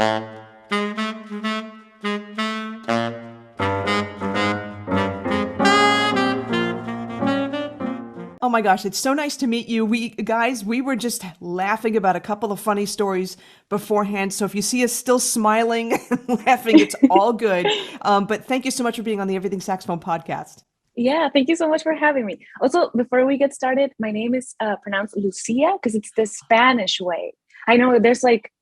Oh my gosh, it's so nice to meet you. We were just laughing about a couple of funny stories beforehand. So if you see us still smiling and laughing, it's all good. But thank you so much for being on the Everything Saxophone podcast. Yeah, thank you so much for having me. Also, before we get started, my name is pronounced Lucia because it's the Spanish way. I know there's like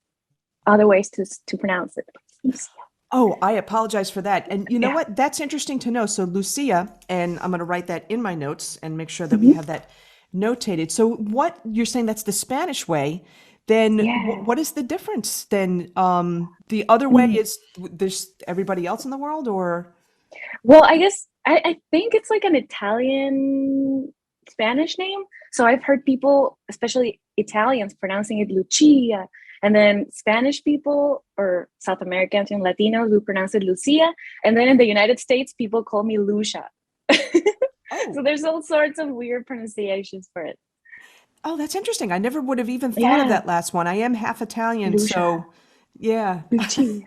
other ways to pronounce it. Lucia. Oh, I apologize for that. And you know Yeah. what? That's interesting to know. So Lucia, and I'm going to write that in my notes and make sure that we Mhm. have that notated. So what you're saying that's the Spanish way, then Yeah. what is the difference? Then the other way Mm. is there's everybody else in the world or Well, I guess I think it's like an Italian Spanish name. So I've heard people, especially Italians, pronouncing it Lucia, and then Spanish people or South Americans and Latinos who pronounce it Lucia, and then in the United States, people call me Lucia. So oh, there's all sorts of weird pronunciations for it. oh, that's interesting. I never would have even thought of Yeah, that last one. I am half Italian, Lucia, so yeah. Lucia,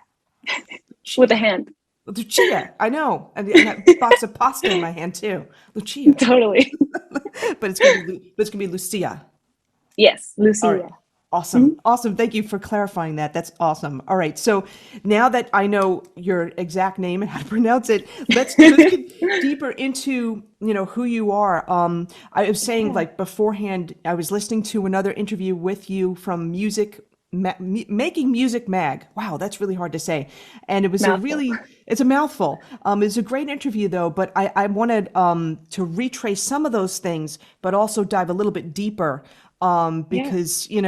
with a Lucia. hand. Lucia, I know. And that box of pasta in my hand too. Lucia. Totally. But it's gonna be but it's gonna be Lucia. Yes, All right. Lucia. Awesome. Mhm. Awesome. Thank you for clarifying that. That's awesome. All right. So now that I know your exact name and how to pronounce it, let's get deeper into, who you are. I was saying Yeah, like beforehand, I was listening to another interview with you from Making Music Mag. Wow, that's really hard to say. And it was mouthful. it's a mouthful. It's a great interview though, but I wanted to retrace some of those things, but also dive a little bit deeper Yeah. because it's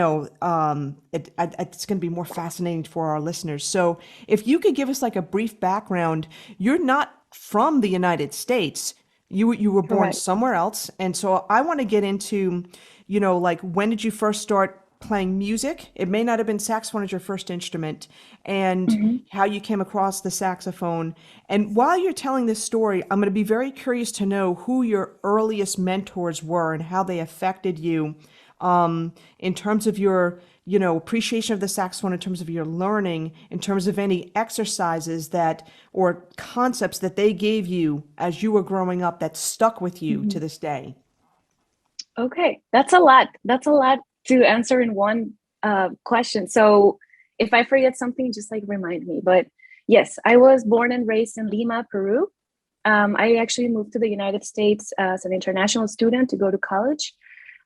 going to be more fascinating for our listeners. So, if you could give us like a brief background, you're not from the United States. You were born Correct. somewhere else, and so I want to get into, like when did you first start playing music? It may not have been saxophone as your first instrument, and Mhm. how you came across the saxophone. And while you're telling this story, I'm going to be very curious to know who your earliest mentors were and how they affected you in terms of your, appreciation of the saxophone, in terms of your learning, in terms of any exercises that or concepts that they gave you as you were growing up that stuck with you to Mhm. this day. Okay, that's a lot. That's a lot to answer in one question. So if I forget something, just like remind me. But yes, I was born and raised in Lima, Peru. I actually moved to the United States as an international student to go to college.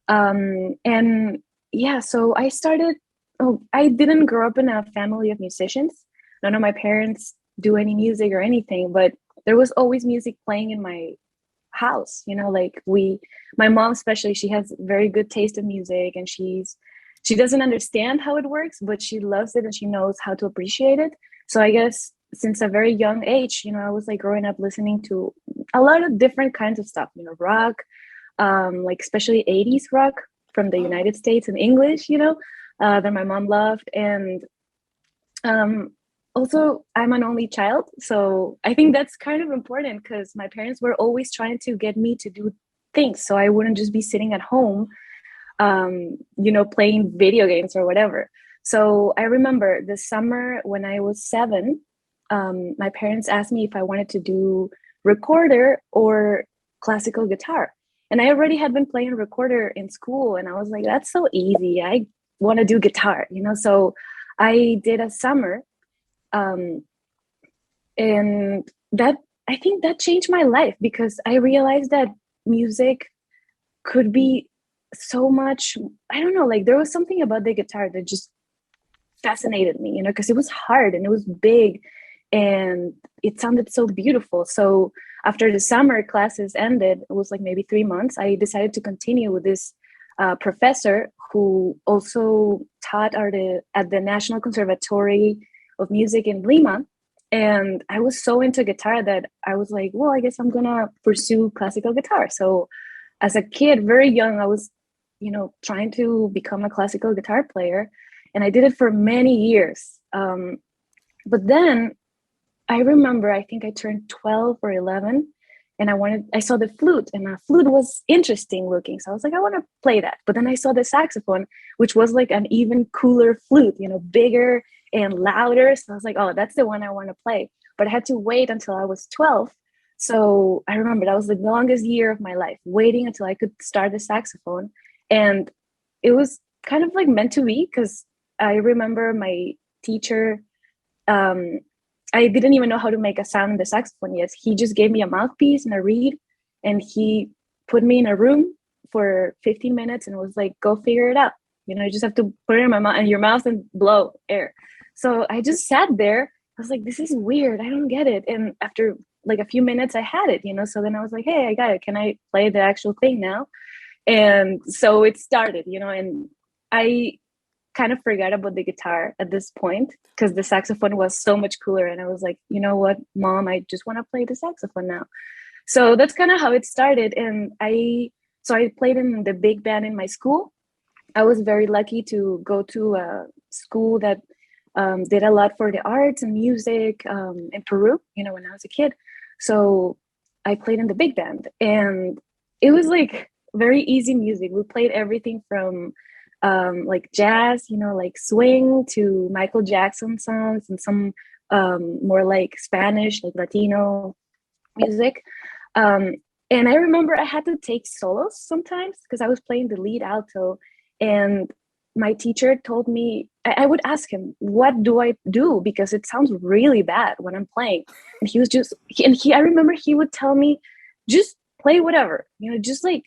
And yeah, so I started. Oh, I didn't grow up in a family of musicians. None of my parents do any music or anything, but there was always music playing in my house. Like my mom especially, she has very good taste in music, and she doesn't understand how it works, but she loves it and she knows how to appreciate it. So I guess since a very young age, I was like growing up listening to a lot of different kinds of stuff, rock, like especially 80s rock from the Oh, United States in English, that my mom loved. And um, also, I'm an only child. So I think that's kind of important because my parents were always trying to get me to do things. So I wouldn't just be sitting at home, playing video games or whatever. So I remember the summer when I was 7, my parents asked me if I wanted to do recorder or classical guitar. And I already had been playing recorder in school, and I was like, that's so easy. I want to do guitar. So I did a summer, um, and that I think that changed my life because I realized that music could be so much. I don't know, like there was something about the guitar that just fascinated me, because it was hard and it was big and it sounded so beautiful. So after the summer classes ended, it was like maybe 3 months, I decided to continue with this professor who also taught at the National Conservatory of Music in Lima. And I was so into guitar that I was like, well, I guess I'm gonna pursue classical guitar. So as a kid, very young, I was, trying to become a classical guitar player. And I did it for many years. But then I remember, I think I turned 12 or 11, and I saw the flute, and the flute was interesting looking. So I was like, I want to play that. But then I saw the saxophone, which was like an even cooler flute, bigger and louder. So I was like, oh, that's the one I want to play. But I had to wait until I was 12. So I remember that was the longest year of my life, waiting until I could start the saxophone. And it was kind of like meant to be, because I remember my teacher, um, I didn't even know how to make a sound in the saxophone yet. He just gave me a mouthpiece and a reed, and he put me in a room for 15 minutes and was like, go figure it out. You just have to put it in your mouth and blow air. So I just sat there. I was like, this is weird. I don't get it. And after like a few minutes, I had it. So then I was like, hey, I got it. Can I play the actual thing now? And so it started. And I kind of forgot about the guitar at this point because the saxophone was so much cooler. And I was like, you know what, Mom, I just want to play the saxophone now. So that's kind of how it started. And I played in the big band in my school. I was very lucky to go to a school that did a lot for the arts and music in Peru, when I was a kid. So I played in the big band, and it was like very easy music. We played everything from like jazz, like swing, to Michael Jackson songs, and some more like Spanish, like Latino music. And I remember I had to take solos sometimes because I was playing the lead alto, and my teacher told me, I would ask him, what do I do? Because it sounds really bad when I'm playing. And he was just, I remember he would tell me, just play whatever, just like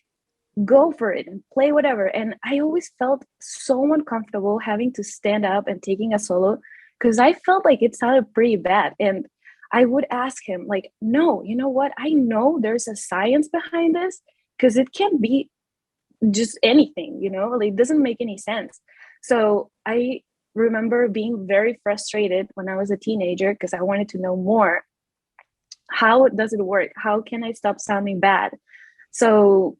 go for it and play whatever. And I always felt so uncomfortable having to stand up and taking a solo because I felt like it sounded pretty bad. And I would ask him, like, no, you know what? I know there's a science behind this, because it can't be just anything, like, it doesn't make any sense. So I remember being very frustrated when I was a teenager because I wanted to know more. How does it work? How can I stop sounding bad? So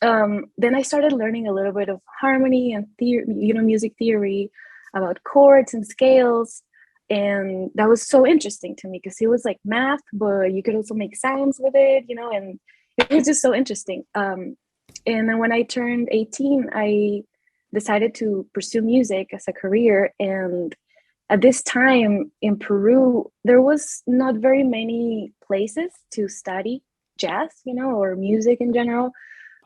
then I started learning a little bit of harmony and music theory, about chords and scales. And that was so interesting to me because it was like math, but you could also make sounds with it, and it was just so interesting. And then when I turned 18, I decided to pursue music as a career. And at this time in Peru, there was not very many places to study jazz, or music in general.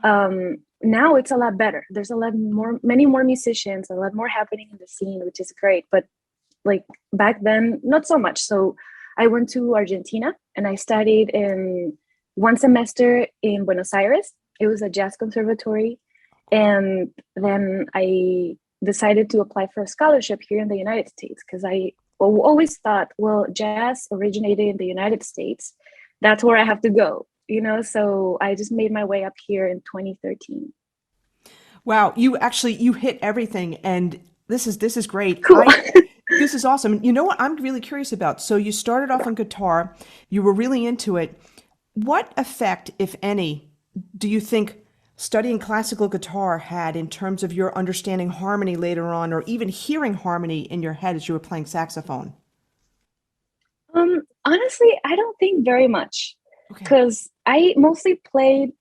Now it's a lot better. There's many more musicians, a lot more happening in the scene, which is great. But like back then, not so much. So I went to Argentina and I studied in one semester in Buenos Aires. It was a jazz conservatory. And then I decided to apply for a scholarship here in the United States because I always thought, well, jazz originated in the United States. That's where I have to go, So I just made my way up here in 2013. Wow, you hit everything, and this is great. Cool. This is awesome. You know what I'm really curious about? So you started off on guitar, you were really into it. What effect, if any, do you think studying classical guitar had in terms of your understanding harmony later on, or even hearing harmony in your head as you were playing saxophone? Honestly, I don't think very much, Okay. because I mostly played,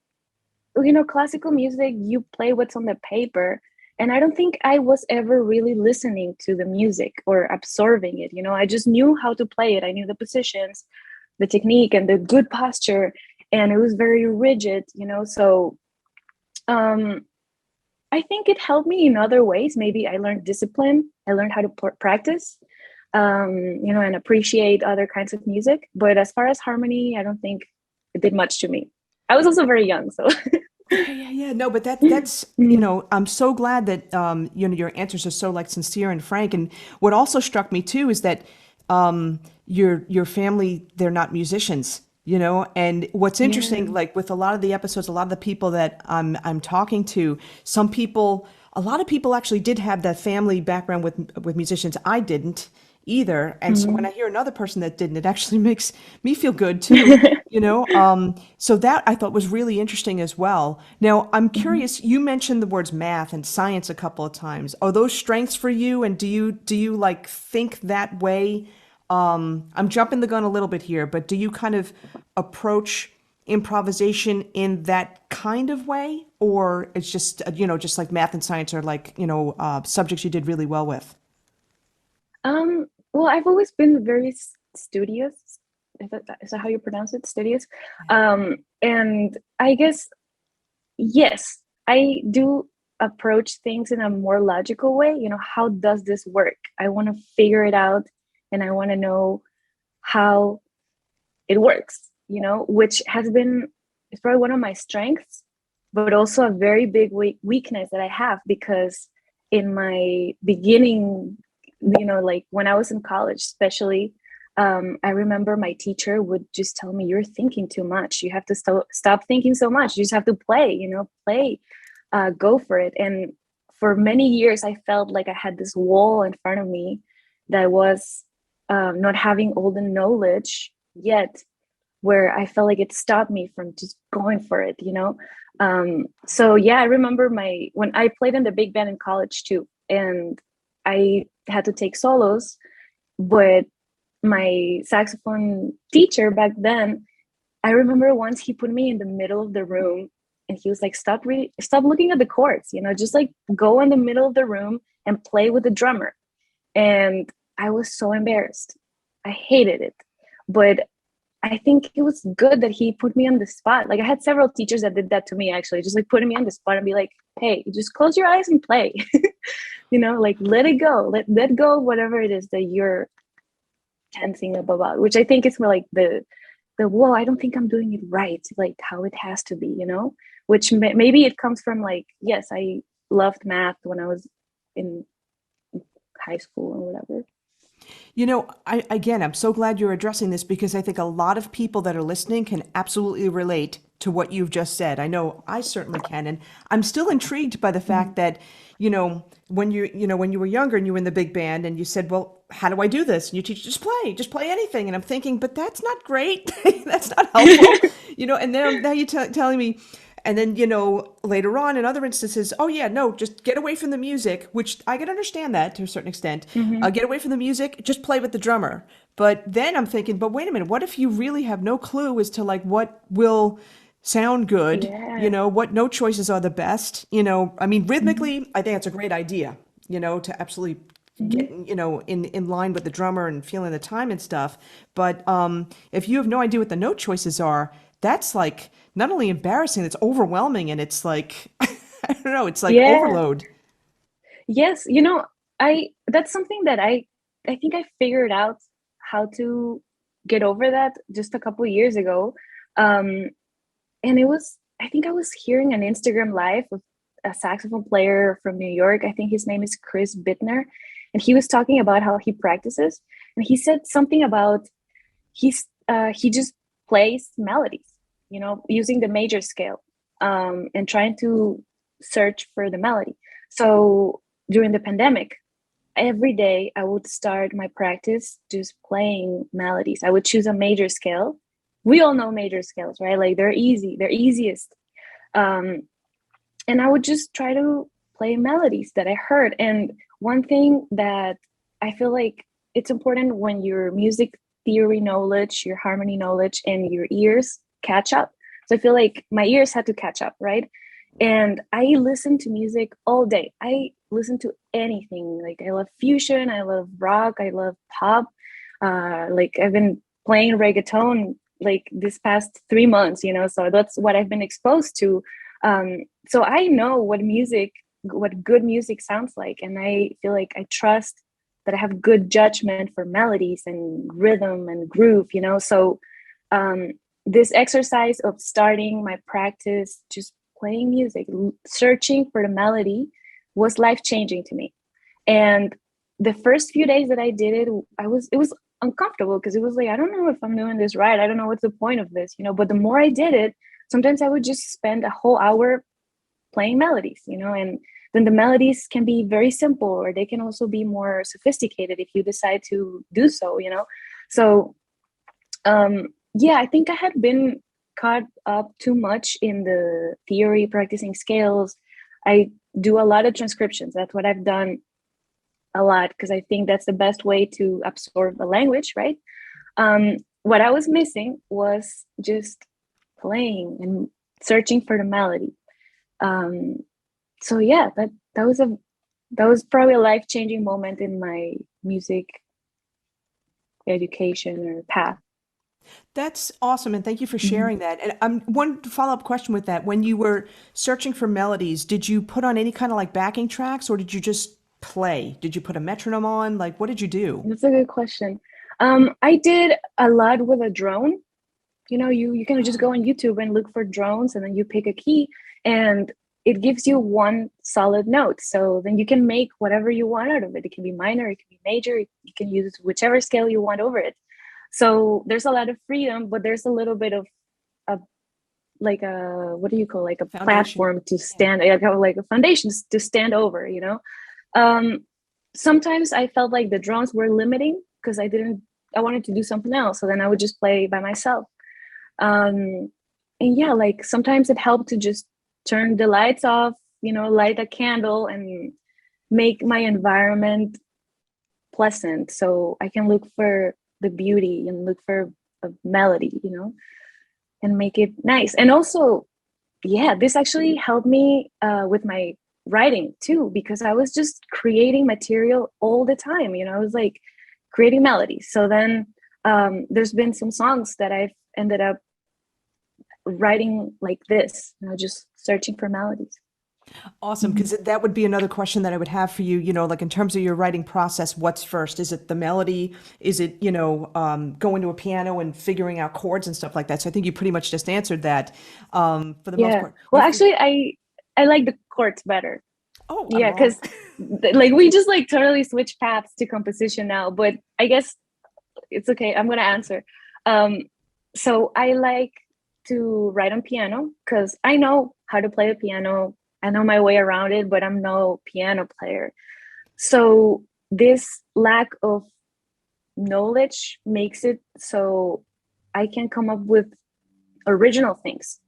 classical music. You play what's on the paper, and I don't think I was ever really listening to the music or absorbing it. I just knew how to play it. I knew the positions, the technique, and the good posture, and it was very rigid. So I think it helped me in other ways. Maybe I learned discipline. I learned how to practice, and appreciate other kinds of music. But as far as harmony, I don't think it did much to me. I was also very young, so. Yeah. No, but that's, I'm so glad that, your answers are so like sincere and frank. And what also struck me too is that, your family, they're not musicians, and what's interesting, like with a lot of the episodes, a lot of the people that I'm talking to, a lot of people actually did have that family background with musicians. I didn't either. And so when I hear another person that didn't, it actually makes me feel good too, So that I thought was really interesting as well. Now, I'm curious, you mentioned the words math and science a couple of times. Are those strengths for you? And do you like think that way? I'm jumping the gun a little bit here, but do you kind of approach improvisation in that kind of way? Or it's just, just like math and science are like, subjects you did really well with? Well, I've always been very studious. Is that how you pronounce it? Studious. And I guess yes, I do approach things in a more logical way. You know, how does this work? I want to figure it out, and I want to know how it works. You know, which has been it's probably one of my strengths, but also a very big weakness that I have because in my beginning, you know, like when I was in college, especially, I remember my teacher would just tell me, "You're thinking too much. You have to stop thinking so much. You just have to play. You know, play, go for it." And for many years, I felt like I had this wall in front of me that was not having all the knowledge yet, where I felt like it stopped me from just going for it, you know? So yeah, I remember when I played in the big band in college too, and I had to take solos, but my saxophone teacher back then, I remember once he put me in the middle of the room and he was like, stop looking at the chords, you know, just like go in the middle of the room and play with the drummer. And I was so embarrassed. I hated it. But I think it was good that he put me on the spot. Like I had several teachers that did that to me actually, just like putting me on the spot and be like, "Hey, just close your eyes and play." You know, like let it go. Let go of whatever it is that you're tensing up about, which I think is more like the whoa, I don't think I'm doing it right, like how it has to be, you know? Which maybe it comes from like, yes, I loved math when I was in high school or whatever. You know, I'm so glad you're addressing this because I think a lot of people that are listening can absolutely relate to what you've just said. I know I certainly can, and I'm still intrigued by the fact that, when you were younger and you were in the big band and you said, "Well, how do I do this?" And you teach, just play anything. And I'm thinking, but that's not great. That's not helpful. And now you're telling me. And then, later on in other instances, oh yeah, no, just get away from the music, which I can understand that to a certain extent. Mm-hmm. Get away from the music, just play with the drummer. But then I'm thinking, but wait a minute, what if you really have no clue as to like what will sound good? Yeah. What note choices are the best? I mean, Mm-hmm. rhythmically, I think that's a great idea, to absolutely Mm-hmm. get, in line with the drummer and feeling the time and stuff. But if you have no idea what the note choices are, that's like not only embarrassing, it's overwhelming, and it's like I don't know, it's like Yeah. overload. Yes, you know, I that's something that I think I figured out how to get over that just a couple years ago. Um, and it was I think I was hearing an Instagram live of a saxophone player from New York. I think his name is Chris Bittner, and he was talking about how he practices, and he said something about he just plays melodies, you know, using the major scale, and trying to search for the melody. So during the pandemic, every day I would start my practice just playing melodies. I would choose a major scale. We all know major scales, right? Like they're easy, they're easiest. Um, and I would just try to play melodies that I heard. And one thing that I feel like it's important when your music theory knowledge, your harmony knowledge, and your ears catch up. So I feel like my ears had to catch up, right? And I listen to music all day. I listen to anything. Like I love fusion, I love rock, I love pop. Like I've been playing reggaeton like this past 3 months, you know, so that's what I've been exposed to. So I know what good music sounds like, and I feel like I trust that I have good judgment for melodies and rhythm and groove, you know. So um, this exercise of starting my practice, just playing music, searching for the melody, was life changing to me. And the first few days that I did it, it was uncomfortable because it was like, I don't know if I'm doing this right. I don't know what's the point of this, you know. But the more I did it, sometimes I would just spend a whole hour playing melodies, you know, and then the melodies can be very simple or they can also be more sophisticated if you decide to do so, you know. So yeah, I think I had been caught up too much in the theory, practicing scales. I do a lot of transcriptions. That's what I've done a lot because I think that's the best way to absorb a language, right? What I was missing was just playing and searching for the melody. Um, so yeah, that was probably a life changing moment in my music education or path. That's awesome, and thank you for Mhm. sharing that. And one follow-up question with that: when you were searching for melodies, did you put on any kind of like backing tracks, or did you just play? Did you put a metronome on? Like, what did you do? That's a good question. I did a lot with a drone. You know, you can just go on YouTube and look for drones, and then you pick a key, and it gives you one solid note. So then you can make whatever you want out of it. It can be minor, it can be major. You can use whichever scale you want over it. So there's a lot of freedom, but there's a little bit of a like a what do you call, like a Foundation. platform to Yeah. stand, like a foundation to stand over. Um, Sometimes I felt like the drums were limiting because I wanted to do something else. So then I would just play by myself. Um, and yeah, like sometimes it helped to just turn the lights off, light a candle and make my environment pleasant so I can look for the beauty and look for a melody, and make it nice. And also, yeah, this actually helped me with my writing too, because I was just creating material all the time. I was like creating melodies. So then there's been some songs that I've ended up writing like this, just searching for melodies. Awesome, Mhm. because that would be another question that I would have for you, like in terms of your writing process, what's first? Is it the melody? Is it, going to a piano and figuring out chords and stuff like that? So I think you pretty much just answered that, for the most Yeah. part. Well, actually, I like the chords better. Oh, I'm Yeah, wrong. because like we just like totally switch paths to composition now. But I guess it's okay. I'm gonna answer. Um, so I like to write on piano because I know how to play the piano. I know my way around it, but I'm no piano player. So this lack of knowledge makes it so I can come up with original things.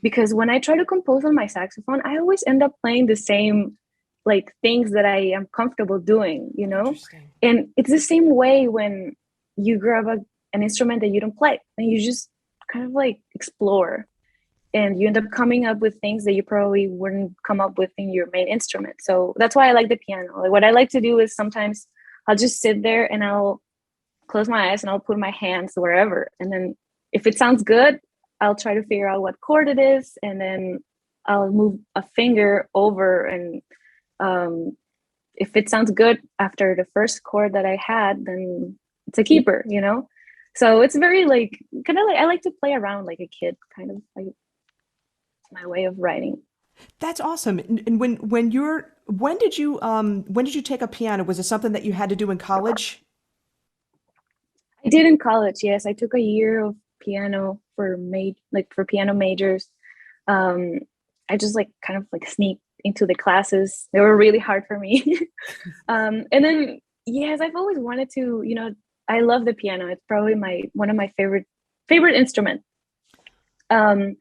Because when I try to compose on my saxophone, I always end up playing the same like things that I am comfortable doing. Interesting. And it's the same way when you grab an instrument that you don't play and you just kind of like explore and you end up coming up with things that you probably wouldn't come up with in your main instrument. So that's why I like the piano. Like what I like to do is sometimes I'll just sit there and I'll close my eyes and I'll put my hands wherever. And then if it sounds good, I'll try to figure out what chord it is. And then I'll move a finger over. And um, if it sounds good after the first chord that I had, then it's a keeper. So it's very like, kind of like, I like to play around like a kid, kind of like my way of writing. That's awesome. And when did you take up piano? Was it something that you had to do in college? I did in college, yes. I took a year of piano for piano majors. Um, I just like kind of like sneaked into the classes. They were really hard for me. And then yes, I've always wanted to, I love the piano. It's probably my one of my favorite instrument. Um,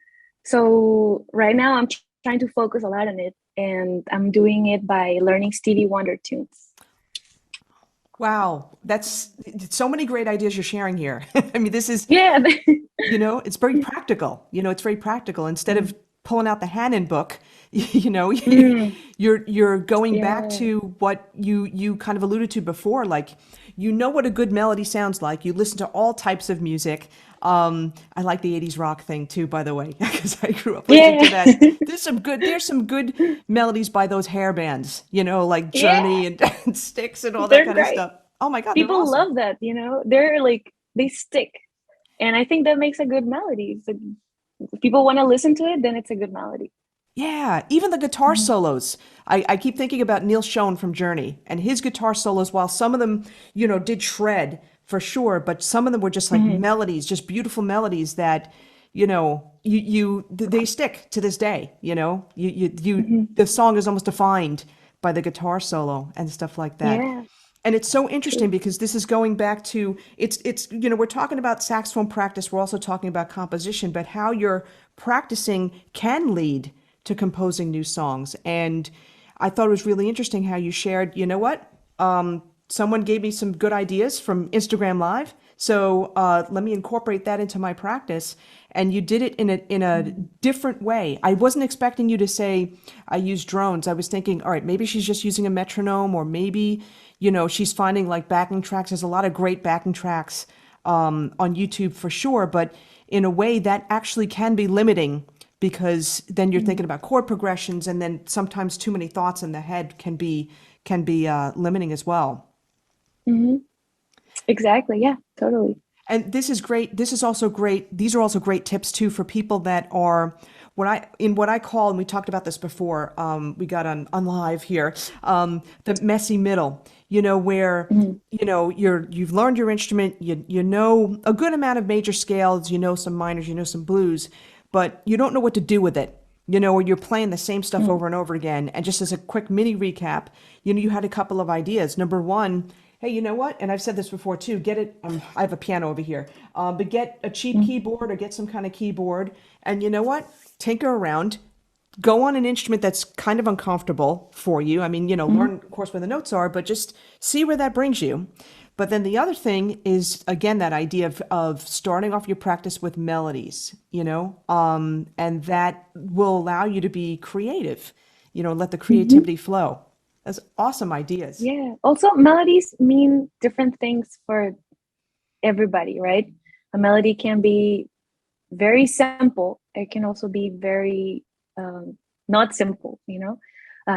so right now I'm trying to focus a lot on it, and I'm doing it by learning Stevie Wonder tunes. Wow, that's so many great ideas you're sharing here. I mean, this is, Yeah. it's very practical. It's very practical. Instead of pulling out the Hannon book, Mm, you're going back yeah. to what you kind of alluded to before. Like, what a good melody sounds like. You listen to all types of music. I like the 80s rock thing too, by the way, because I grew up listening Yeah. to that. There's some good melodies by those hair bands, like Yeah. Journey and, and Styx and all that They're kind of great. stuff. Oh my God, they're People awesome. love that. They're like they stick. And I think that makes a good melody. So if people want to listen to it, then it's a good melody. Yeah, even the guitar Mhm. solos. I keep thinking about Neil Schon from Journey and his guitar solos, while some of them, did shred for sure, but some of them were just like Mhm. melodies, just beautiful melodies that, they stick to this day, Mhm. the song is almost defined by the guitar solo and stuff like that. Yeah, And it's so interesting true. because this is going back to we're talking about saxophone practice, we're also talking about composition, but how you're practicing can lead to composing new songs. And I thought it was really interesting how you shared, you know what? someone gave me some good ideas from Instagram Live. So let me incorporate that into my practice. And you did it in a Mhm. different way. I wasn't expecting you to say I use drones. I was thinking, all right, maybe she's just using a metronome, or maybe, she's finding like backing tracks. There's a lot of great backing tracks on YouTube for sure, but in a way that actually can be limiting because then you're thinking about chord progressions, and then sometimes too many thoughts in the head can be limiting as well. Mhm. Exactly. Yeah, totally. And this is great. This is also great. These are also great tips too for people that are what I call, and we talked about this before. We got on live here. The messy middle. Where Mhm. you've learned your instrument. You know a good amount of major scales. You know some minors. You know some blues, but you don't know what to do with it. Or you're playing the same stuff Mhm. over and over again. And just as a quick mini recap, you had a couple of ideas. Number one, hey, you know what? And I've said this before too. Get it. I have a piano over here, but get a cheap Mhm. keyboard or get some kind of keyboard. And you know what? Tinker around. Go on an instrument that's kind of uncomfortable for you. I mean, Mhm. learn, of course, where the notes are, but just see where that brings you. But then the other thing is, again, that idea of starting off your practice with melodies, and that will allow you to be creative, let the Mhm. creativity flow. That's awesome ideas. Yeah. Also, melodies mean different things for everybody, right? A melody can be very simple. It can also be very not simple, you know?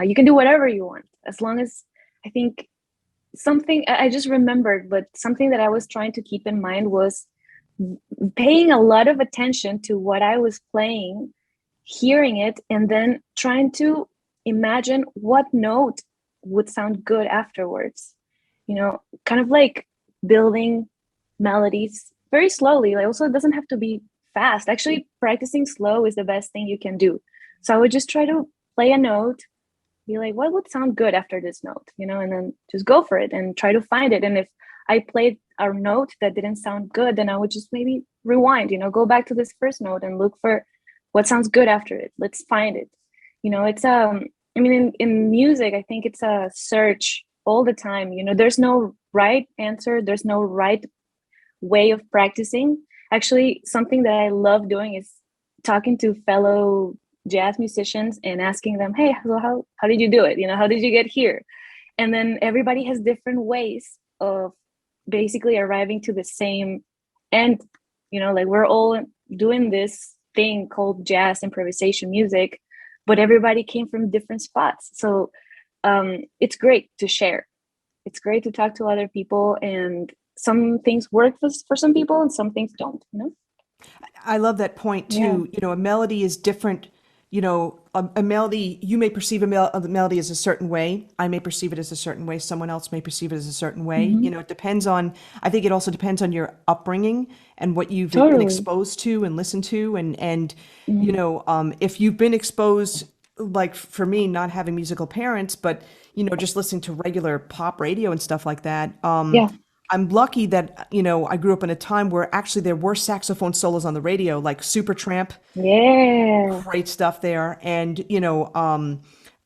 You can do whatever you want as long as I think something I just remembered, but something that I was trying to keep in mind was paying a lot of attention to what I was playing, hearing it, and then trying to imagine what note would sound good afterwards. Kind of like building melodies very slowly. Like also, it doesn't have to be fast. Actually, practicing slow is the best thing you can do. So I would just try to play a note, be like, what would sound good after this note, and then just go for it and try to find it. And if I played a note that didn't sound good, then I would just maybe rewind, go back to this first note and look for what sounds good after it. Let's find it. It's I mean, in music, I think it's a search all the time. There's no right answer, there's no right way of practicing. Actually, something that I love doing is talking to fellow jazz musicians and asking them, "Hey, so how did you do it? How did you get here?" And then everybody has different ways of basically arriving to the same end. Like we're all doing this thing called jazz improvisation music, but everybody came from different spots. So it's great to share. It's great to talk to other people, and some things work for some people and some things don't. I love that point Yeah. too. A melody is different. A melody, you may perceive a melody as a certain way. I may perceive it as a certain way. Someone else may perceive it as a certain way. Hmm. It depends on, I think it also depends on your upbringing and what you've been Totally. exposed to and listened to. And Hmm. if you've been exposed, like for me, not having musical parents, but, just listening to regular pop radio and stuff like that. Yeah. I'm lucky that, I grew up in a time where actually there were saxophone solos on the radio, like Supertramp, Yeah. great stuff there. And,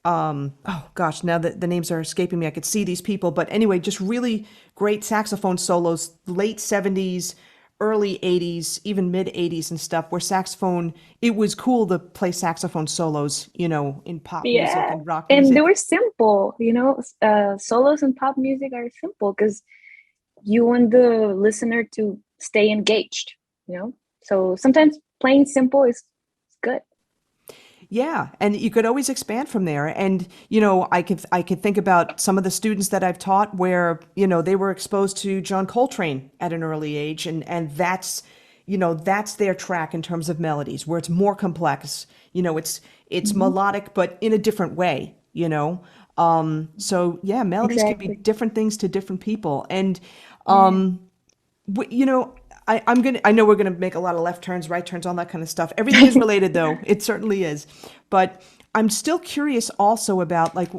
oh gosh, now that the names are escaping me, I could see these people. But anyway, just really great saxophone solos, late 70s, early 80s, even mid 80s and stuff, where saxophone, it was cool to play saxophone solos, in pop music Yeah. and rock And they music. were simple. Solos in pop music are simple because you want the listener to stay engaged. So sometimes playing simple is good. Yeah, and you could always expand from there. And I could think about some of the students that I've taught where they were exposed to John Coltrane at an early age, and that's their track in terms of melodies, where it's more complex. It's Hmm. melodic, but in a different way. So yeah, melodies can be Exactly. different things to different people, and Yeah. w- you know, I know we're gonna make a lot of left turns, right turns, all that kind of stuff. Everything is related though. It certainly is. But I'm still curious also about like,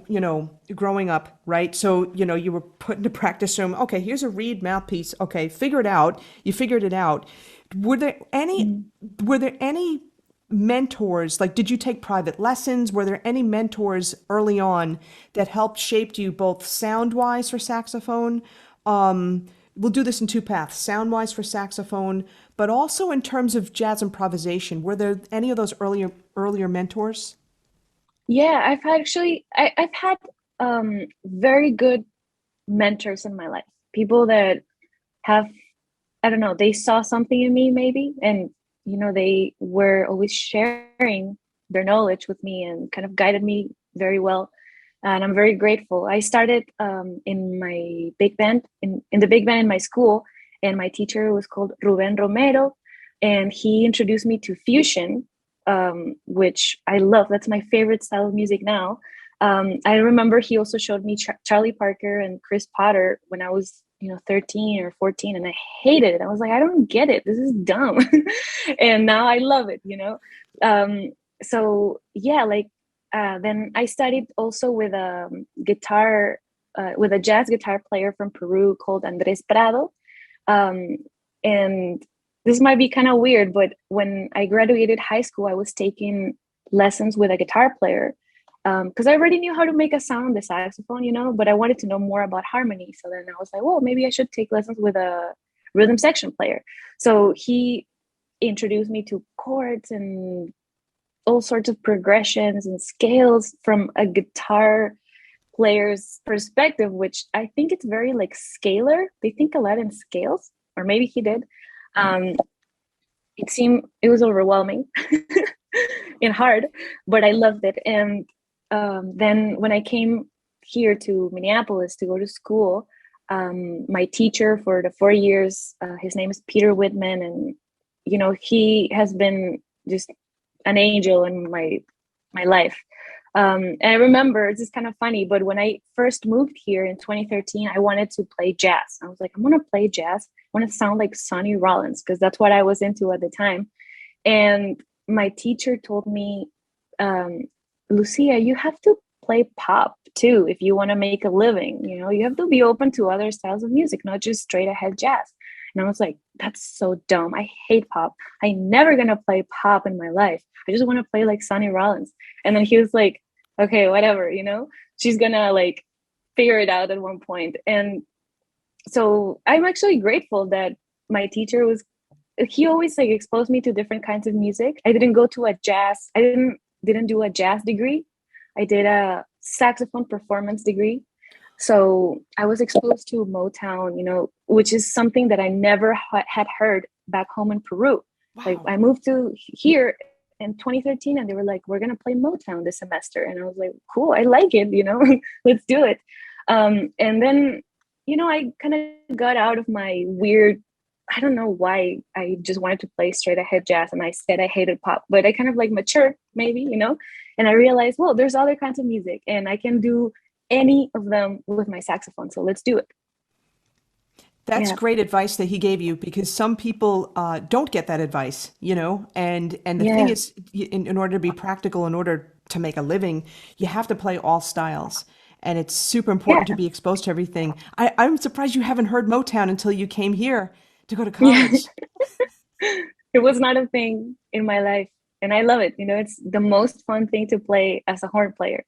growing up, right? So, you were put into practice room. Okay, here's a reed mouthpiece. Okay, figure it out. You figured it out. Were there any Mhm. were there any mentors, like did you take private lessons? Were there any mentors early on that helped shaped you both sound wise for saxophone? We'll do this in two paths, sound wise for saxophone, but also in terms of jazz improvisation. Were there any of those earlier mentors? Yeah, I've had very good mentors in my life. People that have, I don't know, they saw something in me maybe, and they were always sharing their knowledge with me and kind of guided me very well. And I'm very grateful. I started in my big band, in the big band in my school, and my teacher was called Ruben Romero, and he introduced me to fusion, which I love. That's my favorite style of music now. I remember he also showed me Charlie Parker and Chris Potter when I was 13 or 14, and I hated it. I was like, I don't get it, this is dumb. And now I love it. So yeah, like then I studied also with a guitar with a jazz guitar player from Peru called Andres Prado. um, and this might be kind of weird, but when I graduated high school, I was taking lessons with a guitar player because I already knew how to make a sound on the saxophone, but I wanted to know more about harmony. So then I was like, well, maybe I should take lessons with a rhythm section player. So he introduced me to chords and all sorts of progressions and scales from a guitar player's perspective, which I think it's very like scalar. They think a lot in scales, or maybe he did. Um, it was overwhelming and hard, but I loved it. And then when I came here to Minneapolis to go to school, my teacher for the 4 years, his name is Peter Whitman, and he has been just an angel in my life. And I remember, it's just kind of funny, but when I first moved here in 2013, I wanted to play jazz. I was like, I'm going to play jazz. I want to sound like Sonny Rollins because that's what I was into at the time. And my teacher told me, um, Lucia, you have to play pop too if you want to make a living. You have to be open to other styles of music, not just straight ahead jazz. And I was like, that's so dumb. I hate pop. I'm never going to play pop in my life. I just want to play like Sonny Rollins. And then he was like, okay, whatever, she's going to like figure it out at one point. And so I'm actually grateful that my teacher he always like exposed me to different kinds of music. I didn't go to I didn't do a jazz degree. I did a saxophone performance degree. So I was exposed to Motown, which is something that I never had heard back home in Peru. Like Wow. I moved to here in 2013 and they were like, we're going to play Motown this semester. And I was like, cool, I like it, let's do it. And then, I kind of got out of my weird, I don't know why I just wanted to play straight ahead jazz. And I said I hated pop, but I kind of like matured maybe, and I realized, well, there's other kinds of music and I can do any of them with my saxophone. So let's do it. That's Yeah. great advice that he gave you because some people don't get that advice, And the thing Yeah. is, in order to be practical, in order to make a living, you have to play all styles, and it's super important to Yeah. be exposed to everything. I'm surprised you haven't heard Motown until you came here to go to Yeah. college. It was not a thing in my life. And I love it. It's the most fun thing to play as a horn player.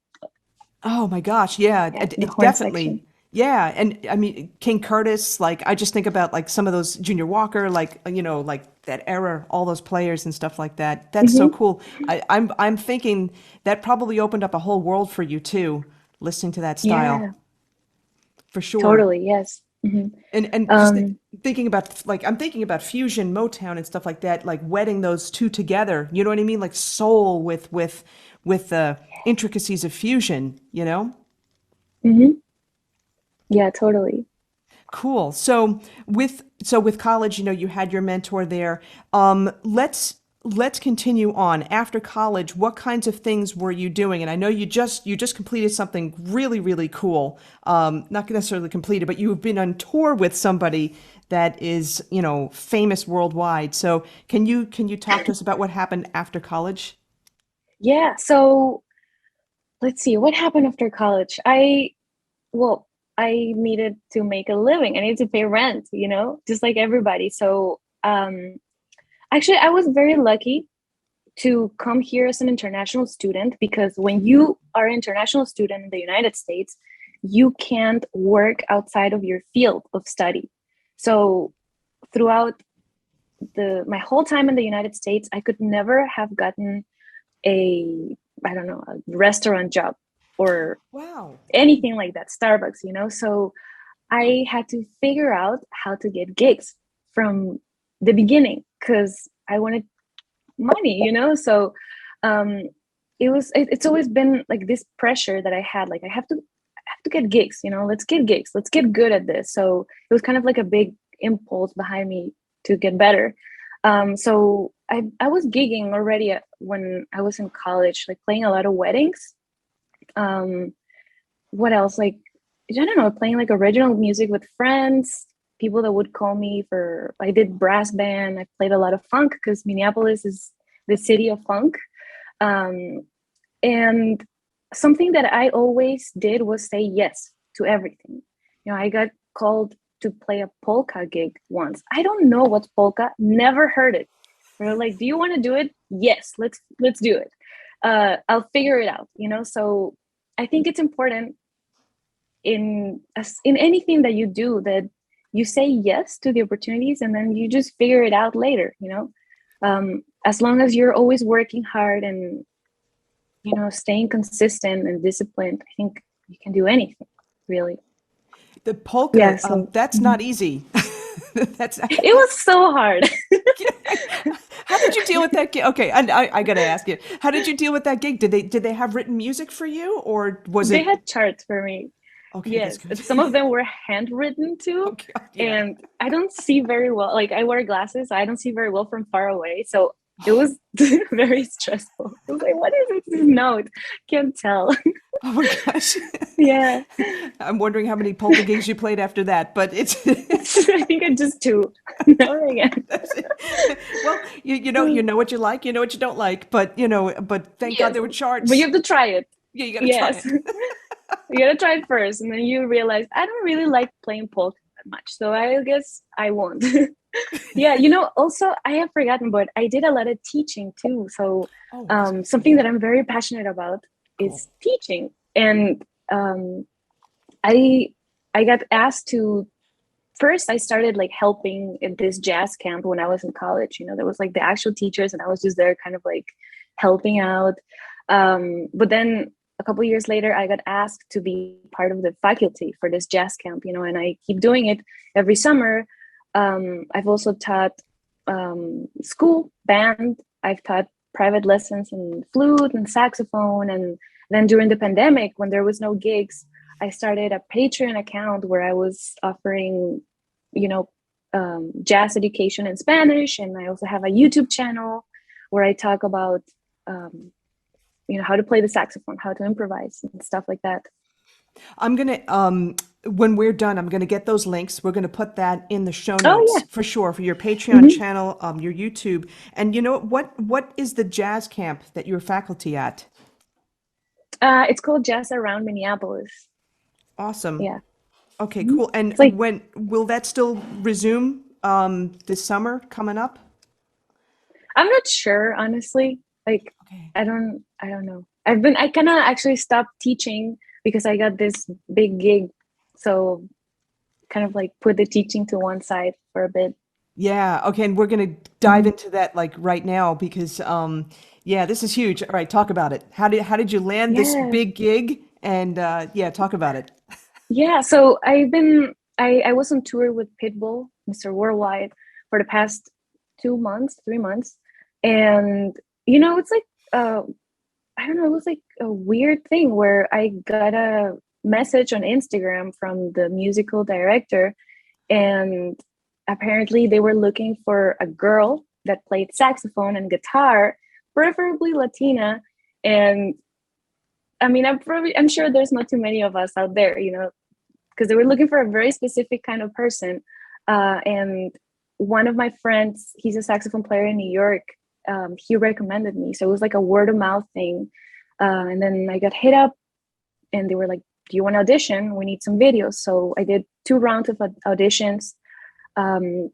Oh my gosh, yeah, Yeah. The it horn section. definitely. Yeah, and I mean King Curtis, like I just think about like some of those Junior Walker, like like that era, all those players and stuff like that. That's so Hmm. cool. I'm thinking that probably opened up a whole world for you too, listening to that style, Yeah. for sure. Totally. Yes. Hmm. And just Um, thinking about like I'm thinking about fusion, Motown and stuff like that, like wedding those two together. You know what I mean? Like soul with the intricacies of fusion. hmm. Yeah, totally. Cool. So with college, you had your mentor there. Let's continue on. After college, what kinds of things were you doing? And I know you just completed something really, really cool. Not necessarily completed, but you've been on tour with somebody that is, famous worldwide. So can you talk to us about what happened after college? Yeah. So let's see what happened after college. Well, I needed to make a living. I needed to pay rent, just like everybody. So actually, I was very lucky to come here as an international student, because when you are an international student in the United States, you can't work outside of your field of study. So throughout the my whole time in the United States, I could never have gotten a, I don't know, a restaurant job or Wow. anything like that, Starbucks, you know. So I had to figure out how to get gigs from the beginning because I wanted money, you know. So um it's always been like this pressure that I had, like I have to get gigs, you know, let's get gigs, let's get good at this. So it was kind of like a big impulse behind me to get better. So I was gigging already when I was in college, like playing a lot of weddings. um what else, like I don't know, playing like original music with friends, people that would call me for, I did brass band, I played a lot of funk because Minneapolis is the city of funk. um and something that I always did was say yes to everything. You know, I got called to play a polka gig once. I don't know what's polka, never heard it. They're like, "Do you want to do it?" Yes, let's do it. I'll figure it out, you know? So I think it's important in anything that you do that you say yes to the opportunities and then you just figure it out later, you know? As long as you're always working hard and, you know, staying consistent and disciplined, I think you can do anything, really. The polka, Yeah, so that's not easy. That's it was so hard. how did you deal with that gig? Okay, and I got to ask you, how did you deal with that gig? Did they have written music for you, or was They it had charts for me. okay? That's Yes, good. some of them were handwritten too, Okay, yeah. and I don't see very well. Like I wear glasses, so I don't see very well from far away. So it was very stressful. I was like, "What is this note? Can't tell." Oh my gosh. Yeah, I'm wondering how many polka gigs you played after that, but it's I think I just two. Never again. that's it. Well, you know what you like, you know what you don't like, but thank God Yes, there were but you charts. have to try it. Yeah, you got to try Yes, it. you gotta try it first, and then you realize I don't really like playing polka that much, so I guess I won't. Yeah, you know, also I have forgotten, but I did a lot of teaching too. So Oh, I was gonna say, something yeah, that I'm very passionate about cool. is teaching, and I I got asked to. First, I started like helping in this jazz camp when I was in college. You know, there was like the actual teachers, and I was just there, kind of like helping out. But then a couple years later, I got asked to be part of the faculty for this jazz camp. You know, and I keep doing it every summer. I've also taught school band. I've taught private lessons in flute and saxophone, and then during the pandemic, when there was no gigs, I started a Patreon account where I was offering, you know, jazz education in Spanish, and I also have a YouTube channel where I talk about, um, you know, how to play the saxophone, how to improvise, and stuff like that. I'm gonna when we're done, I'm gonna get those links. We're gonna put that in the show Oh notes yeah. for sure for your Patreon Hmm. channel, your YouTube, and you know what is the jazz camp that you're faculty at? It's called Jazz Around Minneapolis. Awesome. Yeah. Okay, Mhm. cool. And It's like, when will that still resume this summer coming up? I'm not sure, honestly. Like, Okay. I don't know. I kind of actually stopped teaching because I got this big gig. So kind of like put the teaching to one side for a bit. Yeah, okay, and we're gonna dive Mhm. into that like right now because yeah, this is huge. All right, talk about it. How did you land this Yeah. big gig? And yeah, talk about it. Yeah. So I was on tour with Pitbull, Mr. Worldwide, for the past 2 months, 3 months. And, you know, it's like, I don't know, it was like a weird thing where I got a message on Instagram from the musical director, and apparently they were looking for a girl that played saxophone and guitar, preferably Latina. And I mean, I'm sure there's not too many of us out there, you know, because they were looking for a very specific kind of person. And one of my friends, he's a saxophone player in New York. He recommended me, so it was like a word of mouth thing. And then I got hit up, and they were like, "Do you want to audition? We need some videos." So I did 2 rounds of auditions, um,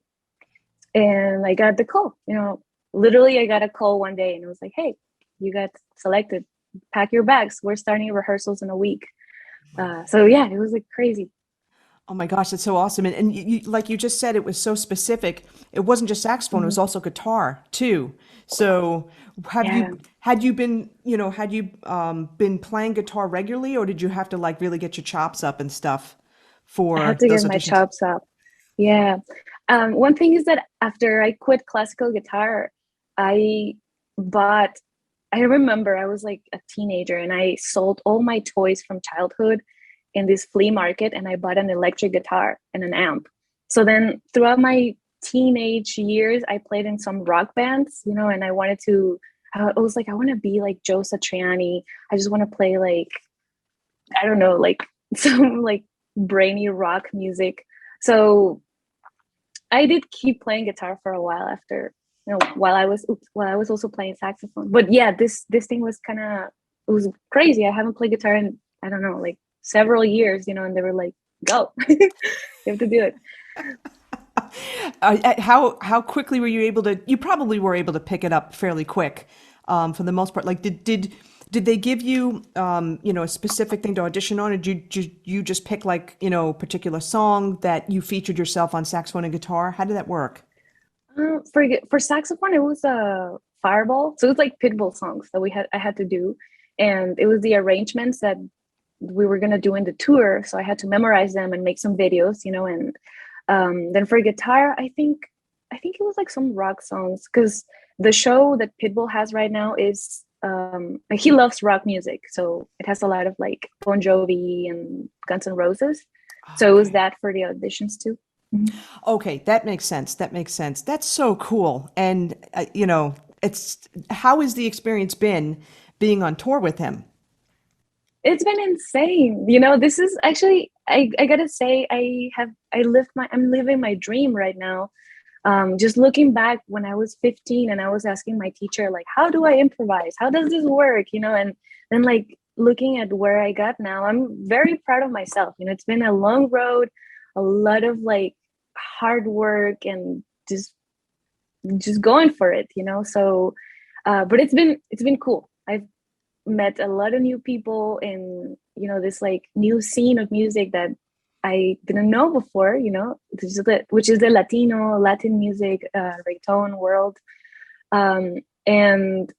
and I got the call. You know, Literally, I got a call one day and it was like, hey, you got selected. Pack your bags. We're starting rehearsals in a week. So yeah, it was like crazy. Oh my gosh, that's so awesome. And like you just said, it was so specific. It wasn't just saxophone, it was Mhm. also guitar too. So have Yeah, you had you been, had you been playing guitar regularly, or did you have to like really get your chops up and stuff I had for to get those my auditions? chops up. Yeah. One thing is that after I quit classical guitar, I bought, I remember I was like a teenager and I sold all my toys from childhood in this flea market and I bought an electric guitar and an amp. So then throughout my teenage years, I played in some rock bands, and I wanted to, I was like, I want to be like Joe Satriani. I just want to play like, I don't know, like some like brainy rock music. So I did keep playing guitar for a while after, while I was also playing saxophone. But yeah, this thing was kind of, it was crazy. I haven't played guitar in, I don't know, like several years, and they were like, go, you have to do it. How quickly were you able to? You probably were able to pick it up fairly quick, for the most part. Like, did they give you, a specific thing to audition on, or did you just pick like, a particular song that you featured yourself on saxophone and guitar? How did that work? For saxophone, it was a Fireball. So it was like Pitbull songs that I had to do, and it was the arrangements that we were gonna do in the tour. So I had to memorize them and make some videos, and then for guitar, I think it was like some rock songs because the show that Pitbull has right now is like, he loves rock music, so it has a lot of like Bon Jovi and Guns N' Roses. So it was Okay. that for the auditions too. Mhm. Okay, that makes sense. That makes sense. That's so cool. And it's how has the experience been being on tour with him? It's been insane. This is actually, I gotta say, I'm living my dream right now. Just looking back when I was 15 and I was asking my teacher, like, how do I improvise? How does this work? And then like looking at where I got now, I'm very proud of myself. It's been a long road, a lot of like hard work and just going for it, So, but it's been cool. I've met a lot of new people in, this like new scene of music that I didn't know before, which is the Latin music, reggaeton world. And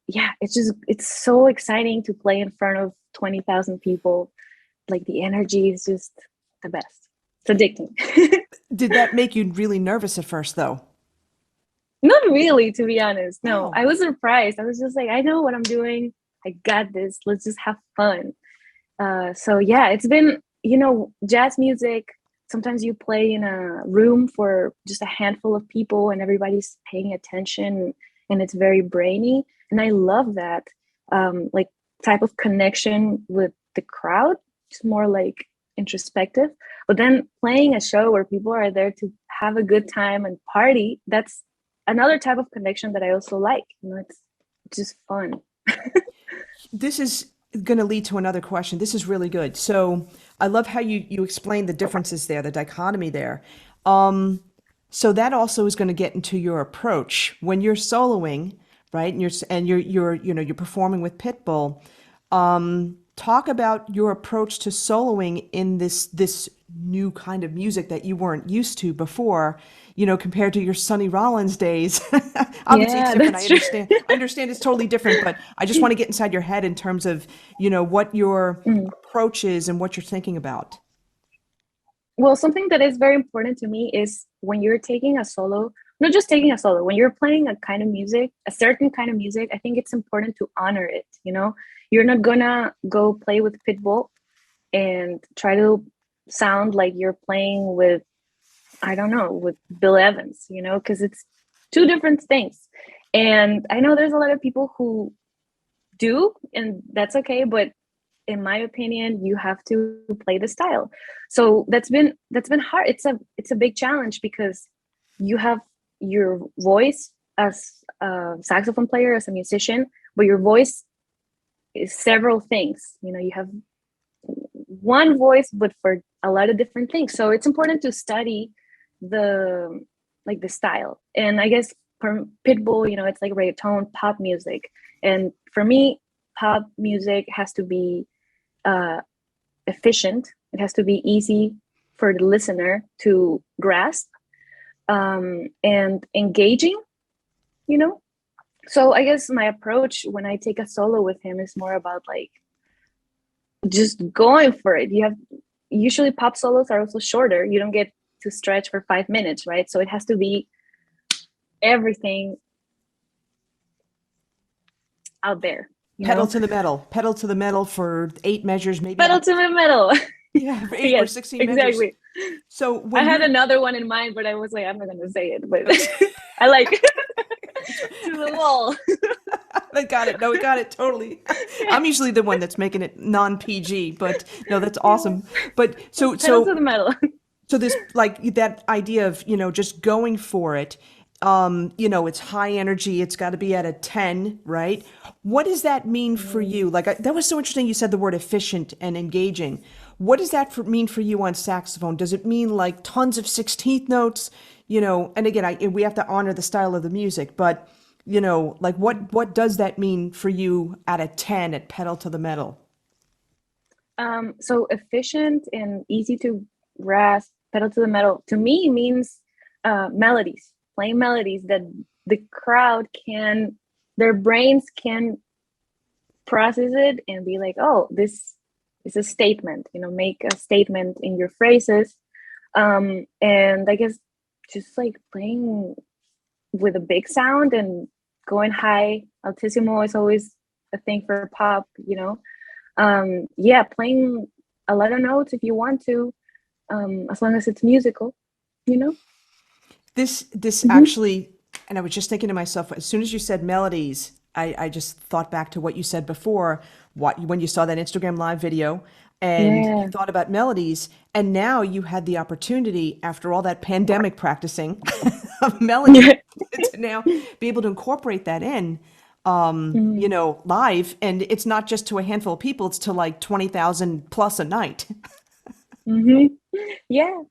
yeah, it's so exciting to play in front of 20,000 people. Like the energy is just the best. It's addicting. Did that make you really nervous at first, though? Not really, to be honest. No, No. I was surprised. I was just like, I know what I'm doing. I got this. Let's just have fun. So yeah, it's been, jazz music. Sometimes you play in a room for just a handful of people and everybody's paying attention and it's very brainy. And I love that, like type of connection with the crowd. It's more like introspective. But then playing a show where people are there to have a good time and party, that's another type of connection that I also like. It's just fun. This is going to lead to another question. This is really good. So I love how you explained the differences there, the dichotomy there. Um, so that also is going to get into your approach when you're soloing, right? And you're performing with Pitbull. Talk about your approach to soloing in this new kind of music that you weren't used to before, compared to your Sonny Rollins days. Obviously, it's Yeah, different. that's true. I understand it's totally different, but I just want to get inside your head in terms of, what your Mm. approach is and what you're thinking about. Well, something that is very important to me is when you're taking a solo, not just taking a solo, when you're playing a kind of music, a certain kind of music, I think it's important to honor it. You're not gonna go play with Pitbull and try to sound like you're playing with, I don't know, with Bill Evans, because it's two different things. And I know there's a lot of people who do, and that's okay, but in my opinion, you have to play the style. So that's been hard. It's a big challenge because you have your voice as a saxophone player, as a musician, but your voice is several things. You have one voice, but for a lot of different things. So it's important to study the the style. And I guess for Pitbull, it's like reggaeton, pop music. And for me, pop music has to be uh, efficient. It has to be easy for the listener to grasp, and engaging, you know? So I guess my approach when I take a solo with him is more about like just going for it. You have usually pop solos are also shorter. You don't get to stretch for 5 minutes, right? So it has to be everything out there, Pedal to the metal for 8 measures, maybe Pedal even, to the metal. yeah, for eight or Yes, 16 measures. exactly. So I when had you're, another one in mind, but I was like, I'm not gonna say it. But okay, I like to the wall. I got it. No, I got it totally. Yeah, I'm usually the one that's making it non-PG, but no, that's yeah. awesome. But so, Pedal to so the metal. So this like that idea of, just going for it. It's high energy, it's got to be at a 10, right? What does that mean for you? Like that was so interesting you said the word efficient and engaging. What does that mean for you on saxophone? Does it mean like tons of 16th notes? And again, we have to honor the style of the music, but like what does that mean for you at a 10 at pedal to the metal? So efficient and easy to grasp, pedal to the metal to me means melodies, playing melodies that the crowd can, their brains can process it and be like, oh, this is a statement, make a statement in your phrases. And I guess just like playing with a big sound and going high, altissimo is always a thing for pop. Yeah, playing a lot of notes if you want to, as long as it's musical, you know? This Mm-hmm. actually, and I was just thinking to myself, as soon as you said melodies, I just thought back to what you said before, when you saw that Instagram live video and you Yeah. thought about melodies, and now you had the opportunity after all that pandemic practicing of melodies Yeah. to now be able to incorporate that in, Mm-hmm. live, and it's not just to a handful of people, it's to like 20,000 plus a night. Mm-hmm. Yeah,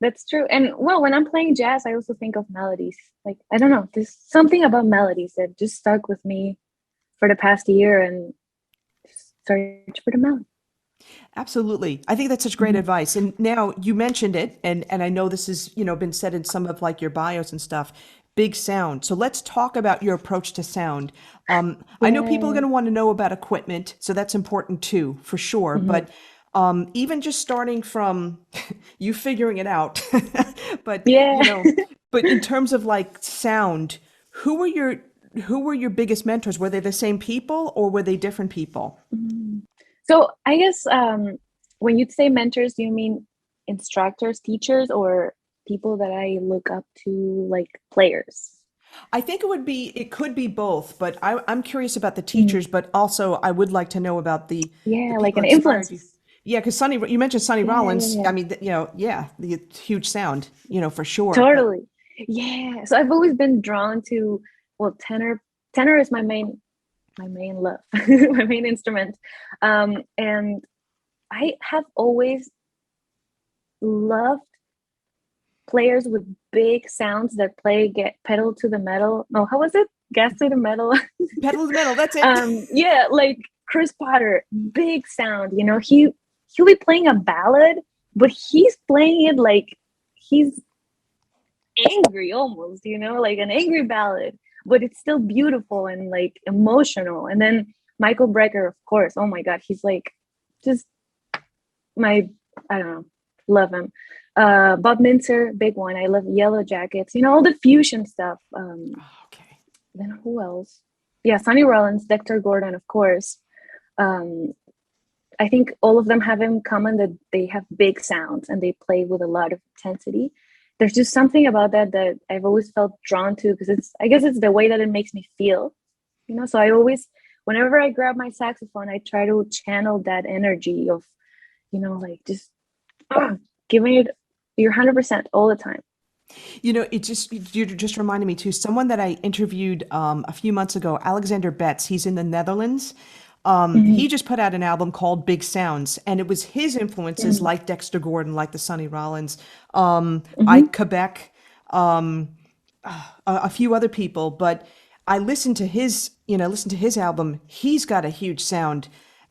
that's true. And well, when I'm playing jazz, I also think of melodies. Like, I don't know, there's something about melodies that just stuck with me for the past year, and just search for the melody. Absolutely. I think that's such great Mhm. advice. And now you mentioned it, and I know this has, been said in some of like your bios and stuff, big sound. So let's talk about your approach to sound. I know people are Yeah. going to want to know about equipment, so that's important too, for sure. Hmm. But even just starting from you figuring it out, but Yeah. but in terms of like sound, who were your who were your biggest mentors? Were they the same people or were they different people? Mhm. So I guess when you say mentors, do you mean instructors, teachers, or people that I look up to, like players? I think it could be both, but I'm curious about the Mhm. teachers, but also I would like to know about the Yeah, like people an who inspired you. influences. Yeah, because you mentioned Sonny Yeah, yeah, Rollins. I yeah. mean, yeah, the huge sound, for sure. But Totally. Yeah. So I've always been drawn to, well, tenor. Tenor is my main love, my main instrument. And I have always loved players with big sounds that play get pedal to the metal. No, how was it? Gas to the metal. pedal to the metal, that's it. Yeah, like Chris Potter, big sound. He'll be playing a ballad, but he's playing it like he's angry almost, like an angry ballad, but it's still beautiful and like emotional. And then Michael Brecker, of course. Oh my God, he's like just my, I don't know, love him. Bob Minzer, big one. I love Yellow Jackets, all the fusion stuff. Okay. Then who else? Yeah, Sonny Rollins, Dexter Gordon, of course. Um, I think all of them have in common that they have big sounds and they play with a lot of intensity. There's just something about that I've always felt drawn to, because I guess it's the way that it makes me feel. So I always, whenever I grab my saxophone, I try to channel that energy of, like just giving it your 100% all the time. You just reminded me too. Someone that I interviewed a few months ago, Alexander Betts. He's in the Netherlands. He Mhm. just put out an album called Big Sounds, and it was his influences Mhm. like Dexter Gordon, like the Sonny Rollins, Mhm. Ike Quebec, um, a few other people, but I listened to his, listen to his album. He's got a huge sound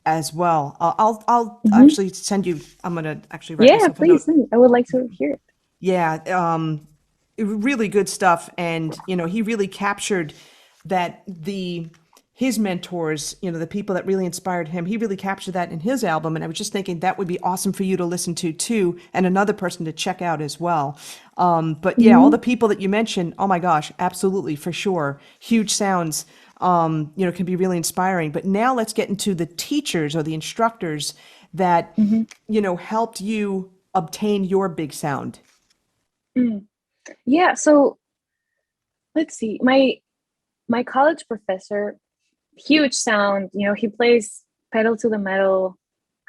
as well. I'll Hmm. actually send you. I'm gonna actually write Yeah, myself a note. please. I would like to hear it. Yeah, really good stuff. And, he really captured that his mentors, the people that really inspired him, he really captured that in his album. And I was just thinking that would be awesome for you to listen to too, and another person to check out as well. But yeah, all Hmm. the people that you mentioned, oh my gosh, absolutely, for sure. Huge sounds, can be really inspiring. But now let's get into the teachers or the instructors that, Hmm. helped you obtain your big sound. Mm. Yeah, so let's see. My college professor, huge sound, he plays pedal to the metal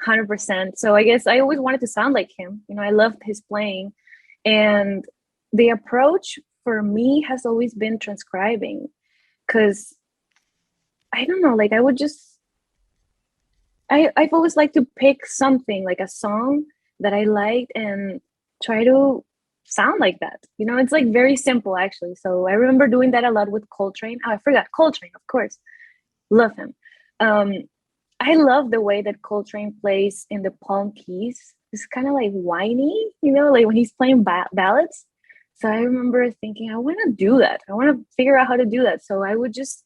100%. So I guess I always wanted to sound like him. I loved his playing. And the approach for me has always been transcribing because I don't know, like I would just I've always liked to pick something like a song that I liked and try to sound like that. It's like very simple actually. So I remember doing that a lot with Coltrane. Oh, I forgot Coltrane, of course. Love him. Um, I love the way that Coltrane plays in the palm keys. It's kind of like whiny, like when he's playing ballads. So I remember thinking, I want to do that. I want to figure out how to do that. So I would just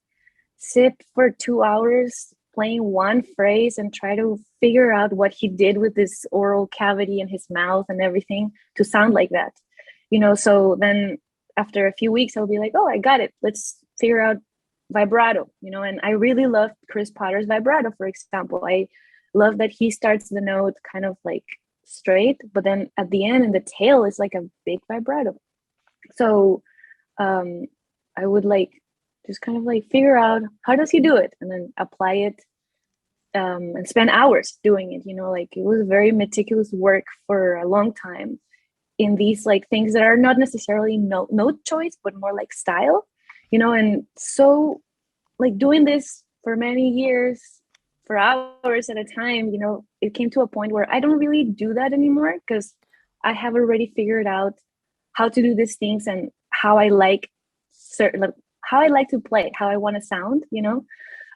sit for 2 hours playing one phrase and try to figure out what he did with his oral cavity and his mouth and everything to sound like that. So then after a few weeks, I'll be like, oh, I got it. Let's figure out vibrato, and I really love Chris Potter's vibrato, for example. I love that he starts the note kind of like straight, but then at the end in the tail is like a big vibrato. So um I would like just kind of like figure out how does he do it and then apply it, and spend hours doing it. Like it was very meticulous work for a long time in these like things that are not necessarily note choice but more like style. And so like doing this for many years for hours at a time, it came to a point where I don't really do that anymore because I have already figured out how to do these things and how I like certain like, how I like to play, how I want to sound.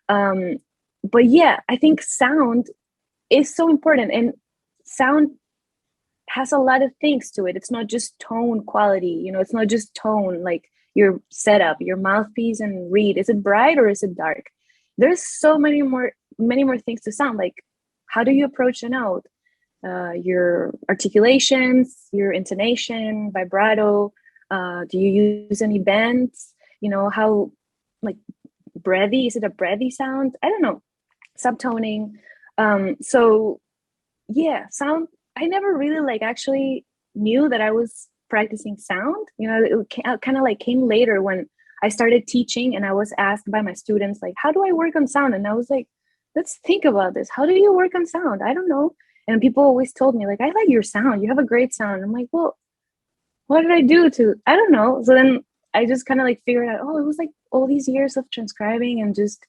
um but yeah, I think sound is so important, and sound has a lot of things to it. It's not just tone quality, it's not just tone, like your setup, your mouthpiece and reed. Is it bright or is it dark? There's so many more things to sound like. How do you approach a note? Your articulations, your intonation, vibrato. Do you use any bends? How like breathy? Is it a breathy sound? I don't know. Subtoning. So yeah, sound. I never really like actually knew that I was practicing sound. It kind of like came later when I started teaching and I was asked by my students like, how do I work on sound? And I was like, let's think about this. How do you work on sound? I don't know. And people always told me like, I like your sound. You have a great sound. I'm like, well, what did I do to, I don't know. So then I just kind of like figured out, oh, it was like all these years of transcribing and just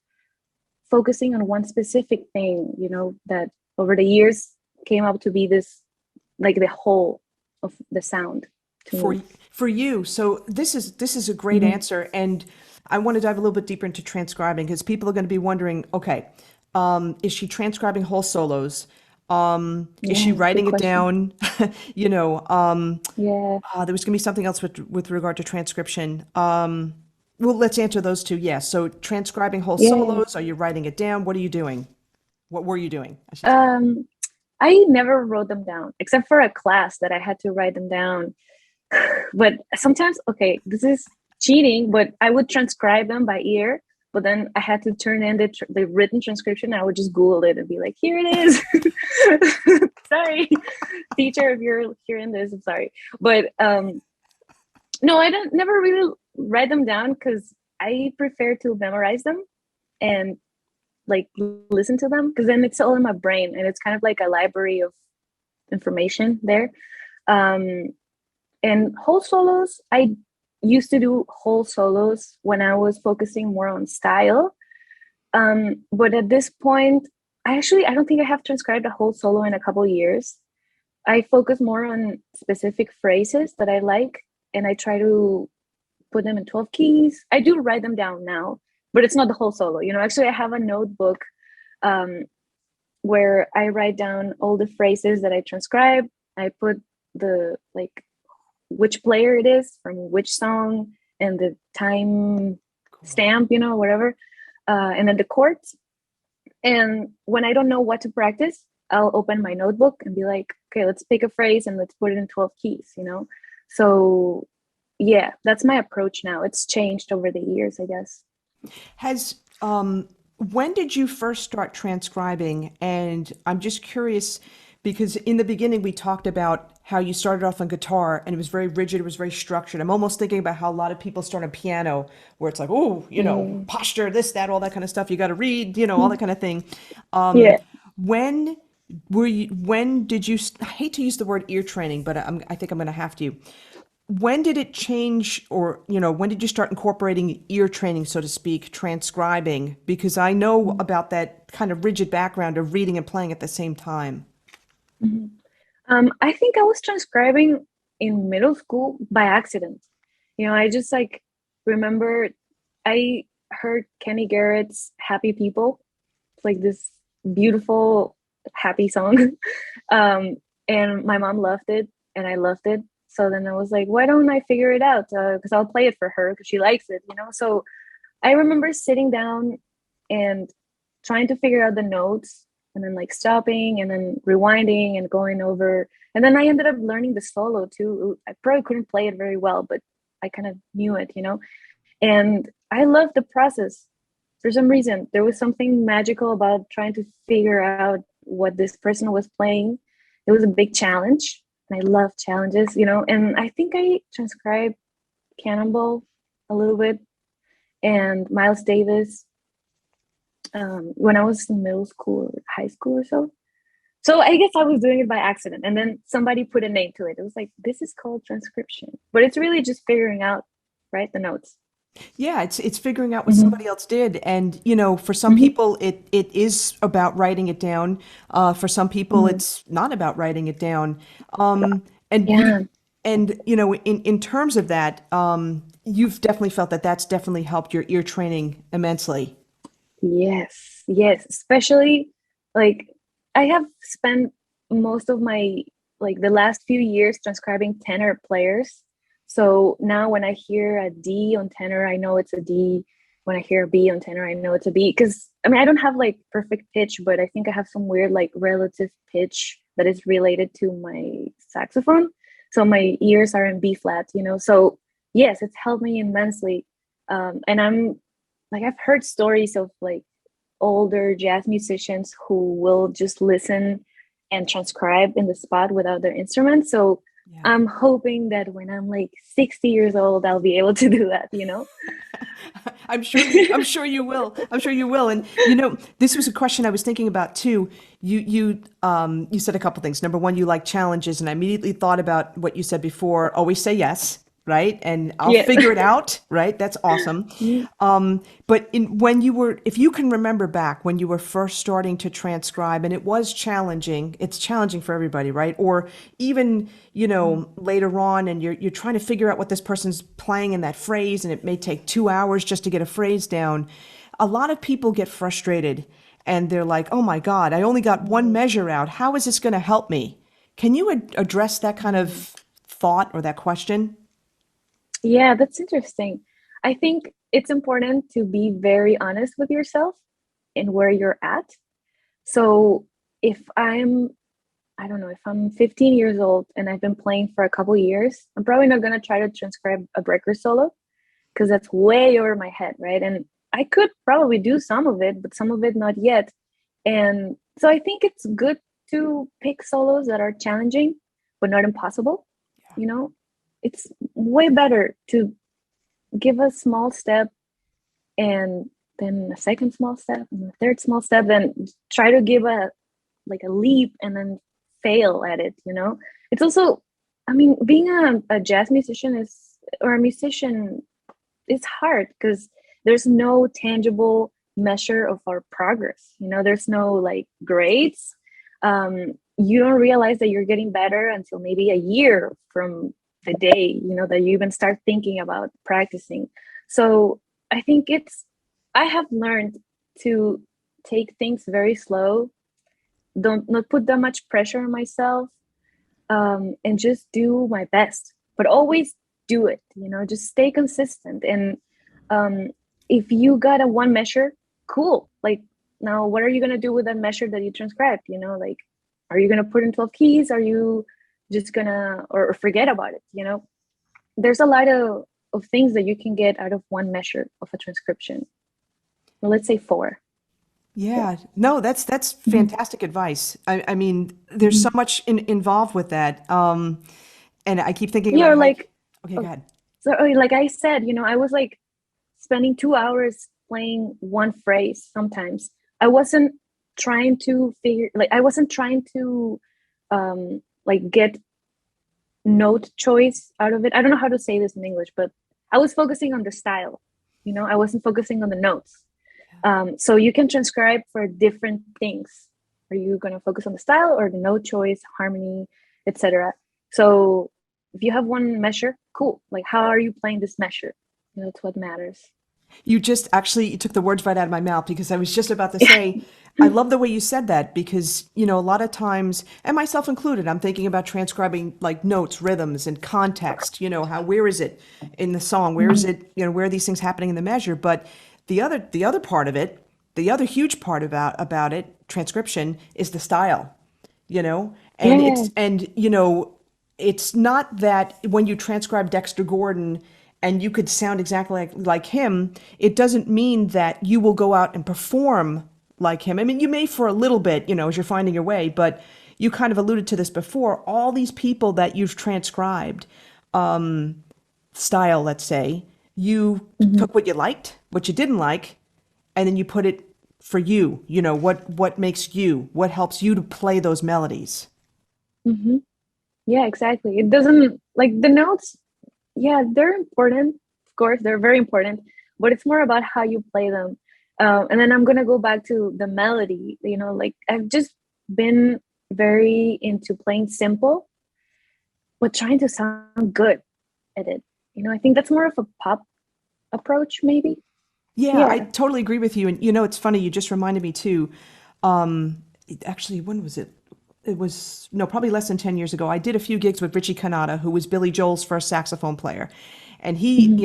focusing on one specific thing, that over the years came up to be this, like the whole of the sound to for me. for you. So this is a great Hmm. answer, and I want to dive a little bit deeper into transcribing because people are going to be wondering, okay, is she transcribing whole solos? Is she Yeah, good writing it question. down? you know, um, Yeah. there was going to be something else with regard to transcription. Well, let's answer those two. Yes. So transcribing whole Yeah. solos. Are you writing it down? What are you doing? What were you doing? I should say. Um, I never wrote them down except for a class that I had to write them down. But sometimes, okay, this is cheating, but I would transcribe them by ear. But then I had to turn in the written transcription. I would just Google it and be like, here it is. Sorry, teacher, if you're hearing this, I'm sorry. But no, I don't never really write them down because I prefer to memorize them and like listen to them because then it's all in my brain and it's kind of like a library of information there. Um, and whole solos, I used to do whole solos when I was focusing more on style. But at this point, I don't think I have transcribed a whole solo in a couple years. I focus more on specific phrases that I like, and I try to put them in 12 keys. I do write them down now, but it's not the whole solo. Actually, I have a notebook um, where I write down all the phrases that I transcribe. I put the like which player it is from which song and the time Cool. stamp, whatever, and then the chords. And when I don't know what to practice, I'll open my notebook and be like, okay, let's pick a phrase and let's put it in 12 keys. So yeah, that's my approach now. It's changed over the years, I guess. Has when did you first start transcribing? And I'm just curious because in the beginning we talked about how you started off on guitar and it was very rigid, it was very structured. I'm almost thinking about how a lot of people start on piano where it's like, oh, Mm. posture, this, that, all that kind of stuff. You got to read, all that kind of thing. Yeah. When when did you, I hate to use the word ear training, but I think I'm going to have to. When did it change or, when did you start incorporating ear training, so to speak, transcribing? Because I know about that kind of rigid background of reading and playing at the same time. Mhm. I think I was transcribing in middle school by accident. I just like remember I heard Kenny Garrett's Happy People. It's like this beautiful, happy song. um, and my mom loved it and I loved it. So then I was like, why don't I figure it out? Because I'll play it for her because she likes it. So I remember sitting down and trying to figure out the notes and then like stopping and then rewinding and going over. And then I ended up learning the solo too. I probably couldn't play it very well, but I kind of knew it. And I loved the process. For some reason, there was something magical about trying to figure out what this person was playing. It was a big challenge. And I love challenges. And I think I transcribed Cannonball a little bit and Miles Davis when I was in middle school or high school or so. So I guess I was doing it by accident. And then somebody put a name to it. It was like, this is called transcription. But it's really just figuring out, right, the notes. Yeah, it's figuring out what Mm-hmm. somebody else did, and for some Mm-hmm. people it is about writing it down. For some people, Mm-hmm. it's not about writing it down. And Yeah. in terms of that, you've definitely felt that that's definitely helped your ear training immensely. Yes. Yes. Especially like I have spent most of my like the last few years transcribing tenor players. So now when I hear a D on tenor, I know it's a D. When I hear a B on tenor, I know it's a B. Because I mean, I don't have like perfect pitch, but I think I have some weird like relative pitch that is related to my saxophone. So my ears are in B flat. So yes, it's helped me immensely. And I'm like I've heard stories of like older jazz musicians who will just listen and transcribe in the spot without their instrument. So Yeah. I'm hoping that when I'm like 60 years old, I'll be able to do that. I'm sure you will. I'm sure you will. And this was a question I was thinking about too. You said a couple things. Number one, you like challenges, and I immediately thought about what you said before. Always say yes, right? And I'll Yeah. figure it out, right? That's awesome. But if you can remember back when you were first starting to transcribe, and it was challenging. It's challenging for everybody, right? Or even later on, and you're trying to figure out what this person's playing in that phrase, and it may take 2 hours just to get a phrase down. A lot of people get frustrated, and they're like, "Oh my God, I only got one measure out. How is this going to help me?" Can you address that kind of thought or that question? Yeah, that's interesting. I think it's important to be very honest with yourself and where you're at. So if I don't know, if I'm 15 years old and I've been playing for a couple years, I'm probably not going to try to transcribe a breaker solo because that's way over my head, right? And I could probably do some of it, but some of it not yet. And so I think it's good to pick solos that are challenging, but not impossible. You know, it's way better to give a small step and then a second small step and a third small step than try to give a like a leap and then fail at it. It's also, I mean, being a jazz musician is or a musician is hard because there's no tangible measure of our progress. There's no like grades. You don't realize that you're getting better until maybe a year from the day, that you even start thinking about practicing. So I think I have learned to take things very slow, don't not put that much pressure on myself, and just do my best, but always do it, just stay consistent. And um, if you got a one measure, cool. Like, now what are you going to do with that measure that you transcribed? Like, are you going to put in 12 keys? Are you just gonna, or forget about it? There's a lot of things that you can get out of one measure of a transcription. Well, let's say four. Yeah. Yeah, no, that's Mhm. fantastic advice. I mean, there's so Mhm. much involved with that. And I keep thinking Yeah, about or how, like, okay, go oh, ahead. so like I said, I was like spending 2 hours playing one phrase sometimes. I wasn't trying to I wasn't trying to like get note choice out of it. I don't know how to say this in English, but I was focusing on the style. I wasn't focusing on the notes. So you can transcribe for different things. Are you going to focus on the style or the note choice, harmony, etc.? So if you have one measure, cool. Like, how are you playing this measure? That's what matters. You just actually you took the words right out of my mouth because I was just about to say, I love the way you said that because, a lot of times, and myself included, I'm thinking about transcribing like notes, rhythms, and context. Where is it in the song? Where is Mhm. it, where are these things happening in the measure? But the other part of it, the other huge part about it, transcription, is the style. And Yeah. it's not that when you transcribe Dexter Gordon and you could sound exactly like him, it doesn't mean that you will go out and perform like him. I mean, you may for a little bit, as you're finding your way, but you kind of alluded to this before. All these people that you've transcribed, style, let's say, you Hmm. took what you liked, what you didn't like, and then you put it for you. What makes you, what helps you to play those melodies. Hmm. Yeah, exactly. It doesn't, like, the notes. Yeah, they're important. Of course, they're very important, but it's more about how you play them. And then I'm gonna go back to the melody. Like, I've just been very into playing simple, but trying to sound good at it. I think that's more of a pop approach, maybe. Yeah, I Yeah. totally agree with you. And it's funny, you just reminded me too. Actually, when was it? It was, no, probably less than 10 years ago. I did a few gigs with Richie Kanata, who was Billy Joel's first saxophone player. And Hmm.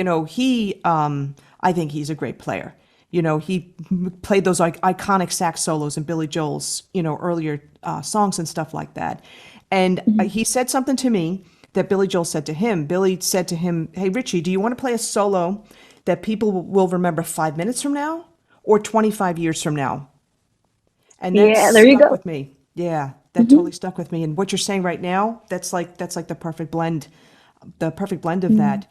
I think he's a great player. He played those like iconic sax solos in Billy Joel's, earlier songs and stuff like that. And Hmm. he said something to me that Billy Joel said to him. Billy said to him, "Hey, Richie, do you want to play a solo that people will remember 5 minutes from now or 25 years from now?" And that Yeah, there you stuck go. with me. Yeah, that totally Hmm. stuck with me. And what you're saying right now, that's like the perfect blend of Hmm. that.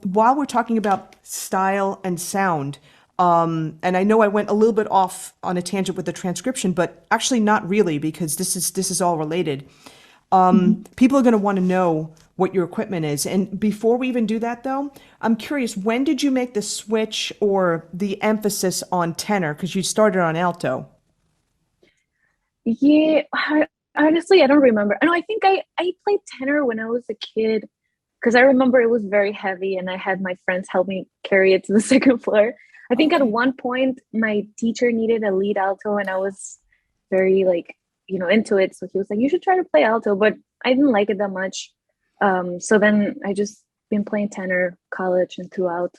While we're talking about style and sound, and I know I went a little bit off on a tangent with the transcription, but actually not really because this is all related. Hmm. People are going to want to know what your equipment is. And before we even do that, though, I'm curious, when did you make the switch or the emphasis on tenor? Because you started on alto. Yeah, honestly, I don't remember. I know, I think I played tenor when I was a kid because I remember it was very heavy and I had my friends help me carry it to the second floor. I think at Okay. one point my teacher needed a lead alto and I was very, like, into it. So he was like, you should try to play alto, but I didn't like it that much. So then I just been playing tenor college and throughout.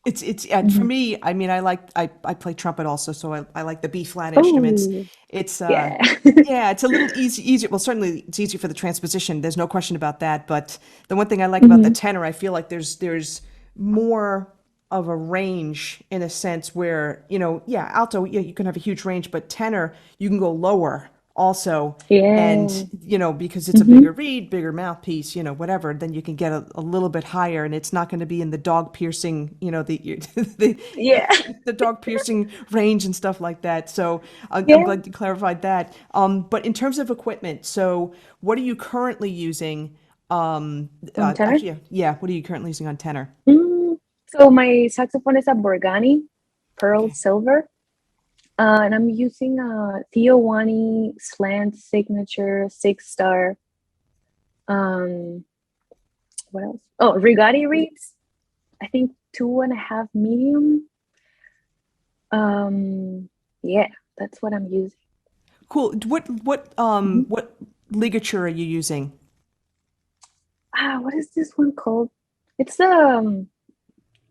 It's and for Hmm. me, I mean, I play trumpet also, so I like the B flat instruments. Oh, It's yeah. yeah, it's a little easier. Well, certainly it's easier for the transposition. There's no question about that. But the one thing I like about the Hmm. tenor, I feel like there's more of a range in a sense where, yeah, alto, yeah, you can have a huge range, but tenor, you can go lower also. And, Yeah. because it's a bigger Hmm. reed, bigger mouthpiece, whatever, then you can get a little bit higher and it's not going to be in the dog piercing, the, Yeah. the dog piercing range and stuff like that. So I'm Yeah. glad you clarified that. But in terms of equipment, so what are you currently using? On tenor. Actually, yeah, what are you currently using on tenor? So my saxophone is a Borgani Pearl Okay. Silver, and I'm using a Theo Wani Slant Signature 6 star. Um, What else? Oh, Rigotti reeds. I think 2.5 medium. Um, yeah, that's what I'm using. Cool. Mhm. What ligature are you using? What is this one called? It's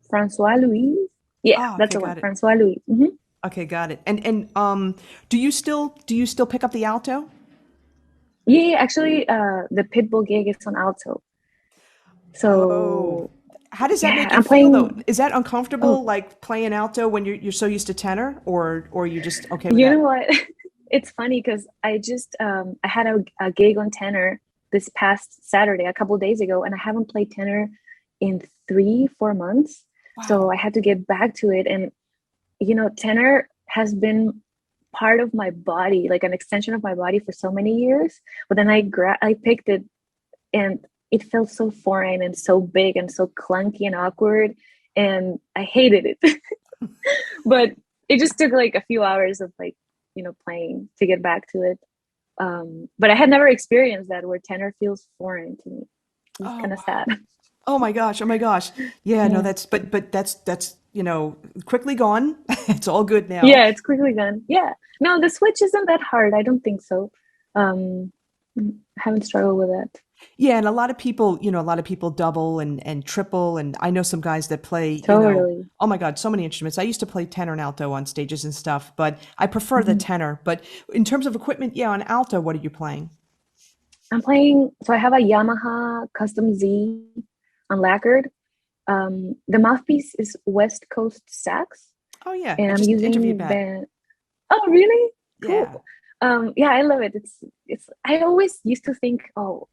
Francois Louis. Yeah, Ah, that's okay, the one, got it. Francois Louis. Okay, got it. And do you still pick up the alto? Yeah, yeah, actually, the Pitbull gig is on alto. Oh, So how does that yeah, make you I'm feel though? playing. Is that Oh, uncomfortable, like playing alto when you're so used to tenor, or you just okay with you know that? what? It's funny because I had a gig on tenor this past Saturday, a couple days ago, and I haven't played tenor in 3, 4 months. So Wow. I had to get back to it. And tenor has been part of my body, like an extension of my body for so many years. But then I picked it, and it felt so foreign and so big and so clunky and awkward, and I hated it. But it just took like a few hours of like playing to get back to it. But I had never experienced that where tenor feels foreign to me. It's Oh kind of sad. wow. Oh my gosh. Oh my gosh. Yeah, no, Yeah. but that's, quickly gone. It's all good now. Yeah, it's quickly done. Yeah. No, the switch isn't that hard. I don't think so. um haven't struggled with that. Yeah, and a lot of people double and triple, and I know some guys that play, Totally. oh my God, so many instruments. I used to play tenor and alto on stages and stuff, but I prefer the Mhm. tenor. But in terms of equipment, yeah, on alto, what are you playing? I'm playing, so I have a Yamaha Custom Z unlacquered. The mouthpiece is West Coast Sax, Oh yeah, and I I'm just interviewed using Matt. the. Oh, really? Yeah. Cool. Yeah, I love it. It's. I always used to think, oh,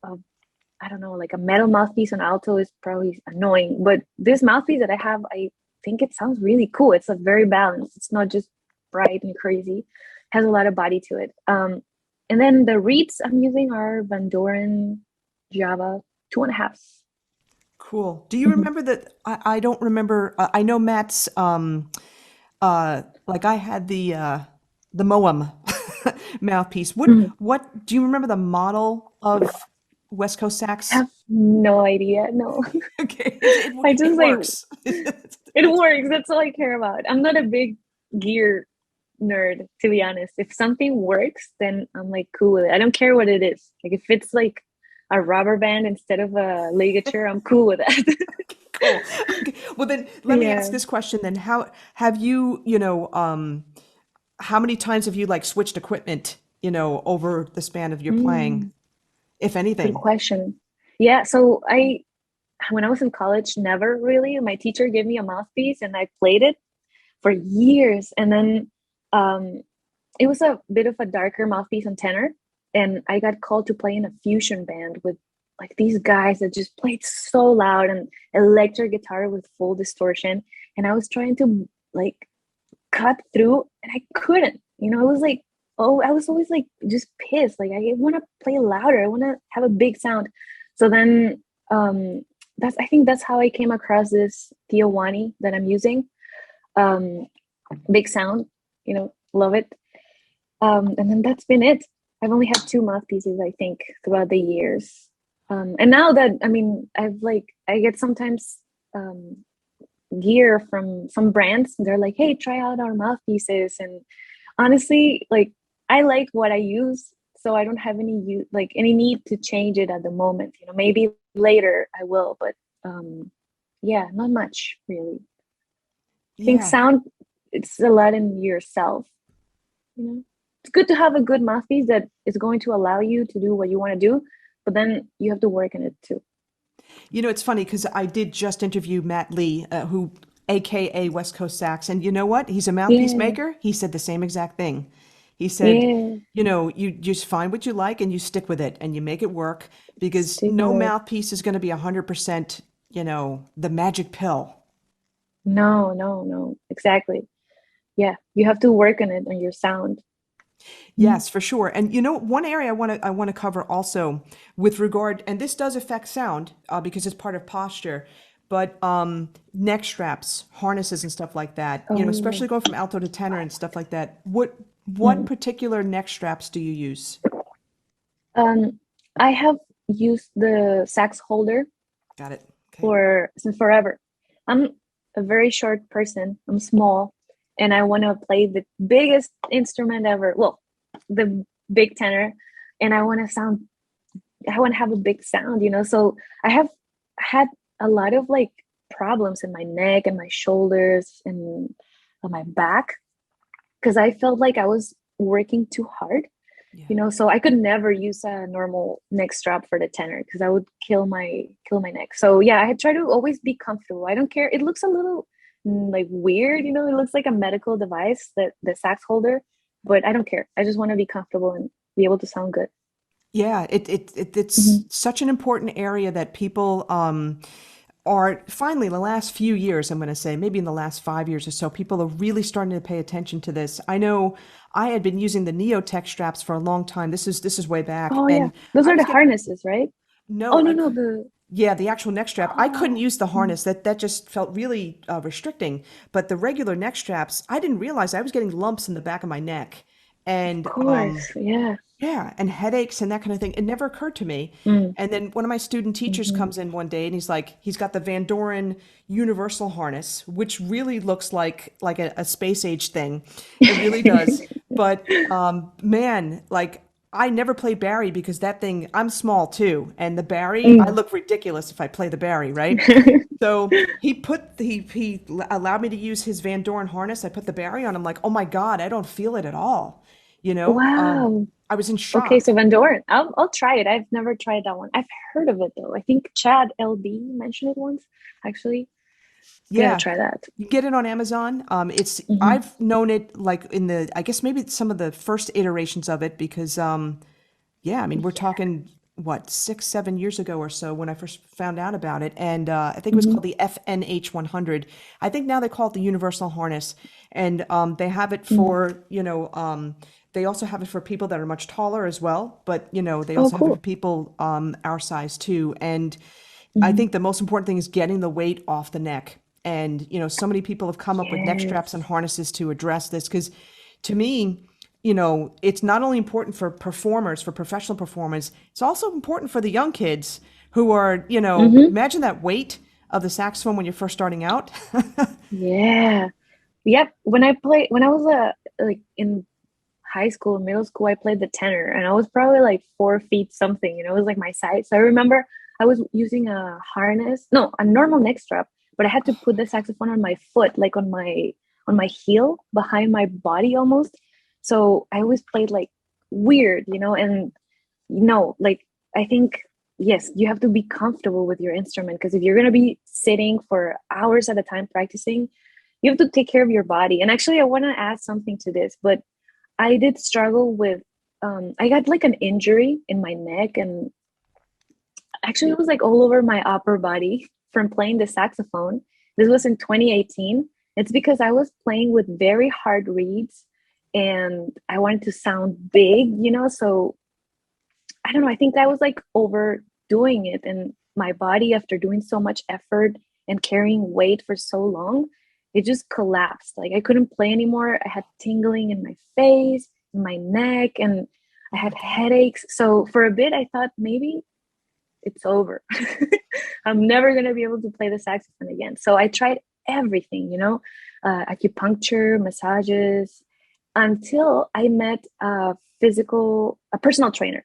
I don't know, like a metal mouthpiece on alto is probably annoying, but this mouthpiece that I have, I think it sounds really cool. It's a very balanced. It's not just bright and crazy. Has a lot of body to it. And then the reeds I'm using are Van Doren Java 2.5s. Cool. Do you Mhm. remember that? I don't remember. I know Matt's. Like I had the Moam mouthpiece. Mhm. What do you remember the model of West Coast I Sax? have no idea. No, Okay, I just it like works. it That's works. That's all I care about. I'm not a big gear nerd, to be honest. If something works, then I'm like cool with it. I don't care what it is. Like if it's like a rubber band instead of a ligature, I'm cool with that. cool. Okay. Well, then let me ask Yeah. this question then. How have you, how many times have you like switched equipment, over the span of your playing, Mm, if good anything? question. Yeah, so when I was in college, never really. My teacher gave me a mouthpiece and I played it for years. And then um it was a bit of a darker mouthpiece and tenor, and I got called to play in a fusion band with like these guys that just played so loud and electric guitar with full distortion, and I was trying to like cut through and I couldn't. It was like, oh, I was always like just pissed, like I want to play louder, I want to have a big sound. So then that's I think that's how I came across this Theo Wani that I'm using. um Big sound, love it. And then that's been it. I've only had two mouthpieces, I think, throughout the years. And now that, I mean, I get sometimes um, gear from some brands. And they're like, hey, try out our mouthpieces. And honestly, like, I like what I use. So I don't have any need to change it at the moment. Maybe later I will, but yeah, not much really. I think Yeah. sound, it's a lot in yourself. It's good to have a good mouthpiece that is going to allow you to do what you want to do, but then you have to work in it too. It's funny because I did just interview Matt Lee, who, AKA West Coast Sax, and you know what? He's a mouthpiece Yeah, maker. He said the same exact thing. He said, yeah, you just find what you like and you stick with it and you make it work because stick no with it. mouthpiece is going to be 100%, the magic pill. No, no, no, exactly. Yeah, you have to work on it on your sound. Mm. Yes, for sure. And one area I want to cover also with regard, and this does affect sound because it's part of posture, but neck straps, harnesses, and stuff like that. Oh, Especially going from alto to tenor and stuff like that. What mhm. particular neck straps do you use? um, I have used the sax holder. Got it. Okay. for since forever. I'm a very short person. I'm small, and I want to play the biggest instrument ever. Well, the big tenor, and I want to sound. I want to have a big sound, you know. So I have had a lot of like problems in my neck and my shoulders and on my back because I felt like I was working too hard, Yeah. you know. So I could never use a normal neck strap for the tenor because I would kill my neck. So yeah, I try to always be comfortable. I don't care, it looks a little like weird, you know, it looks like a medical device, that the sax holder, but I don't care. I just want to be comfortable and be able to sound good. Yeah, it's Hmm. such an important area that people are finally the last few years, I'm going to say, maybe in the last 5 years or so, people are really starting to pay attention to this. I know I had been using the Neotech straps for a long time. This is way back, Oh yeah, and those I are was the getting harnesses, right? Oh no, no, I no, could. the Yeah, the actual neck strap. I couldn't oh, use the mm, harness. That just felt really restricting. But the regular neck straps, I didn't realize I was getting lumps in the back of my neck, of and course, yeah. yeah, and headaches and that kind of thing. It never occurred to me. Mm, And then one of my student teachers hmm. comes in one day and he's like, he's got the Van Doren universal harness, which really looks like a space age thing. It really does. But man, like I never play Barry because that thing, I'm small too. And the Barry, I Mm. look ridiculous if I play the Barry, right? So he allowed me to use his Van Doren harness. I put the Barry on. I'm like, oh my God, I don't feel it at all. You know, Wow. I was in Okay, shock. so Van Doren. I'll try it. I've never tried that one. I've heard of it though. I think Chad LB mentioned it once. Actually, gotta Yeah, try that. you get it on Amazon. It's Hmm. I've known it like in the I guess maybe some of the first iterations of it because yeah, I mean we're Yeah. talking what 6, 7 years ago or so when I first found out about it, and I think it was Hmm. called the FNH 100. I think now they call it the Universal Harness, and they have it Mm. for they also have it for people that are much taller as well, but they Oh, also have it for cool. people our size too, and I Hmm. think the most important thing is getting the weight off the neck. And, so many people have come up with neck straps and Yes. harnesses to address this because to me, it's not only important for performers, for professional performers, it's also important for the young kids who are, Hmm. imagine that weight of the saxophone when you're first starting out. Yeah. Yep. When I was like in high school, middle school, I played the tenor, and I was probably like 4 feet something. You know, it was like my size. So I remember I was using a harness, no, a normal neck strap, but I had to put the saxophone on my foot, like on my heel, behind my body almost. So I always played like weird, you know, and like I think yes, you have to be comfortable with your instrument because if you're gonna be sitting for hours at a time practicing, you have to take care of your body. And actually, I want to add something to this, but I did struggle with I got like an injury in my neck, and actually it was like all over my upper body from playing the saxophone. This was in 2018. It's because I was playing with very hard reeds and I wanted to sound big, you know, so I don't know, I think I was like overdoing it, and my body, after doing so much effort and carrying weight for so long, it just collapsed. Like I couldn't play anymore. I had tingling in my face, in my neck, and I Oh my had God. headaches. So for a bit I thought maybe it's over. I'm never going to be able to play the saxophone again. So I tried everything, you know, acupuncture, massages, until I met a personal trainer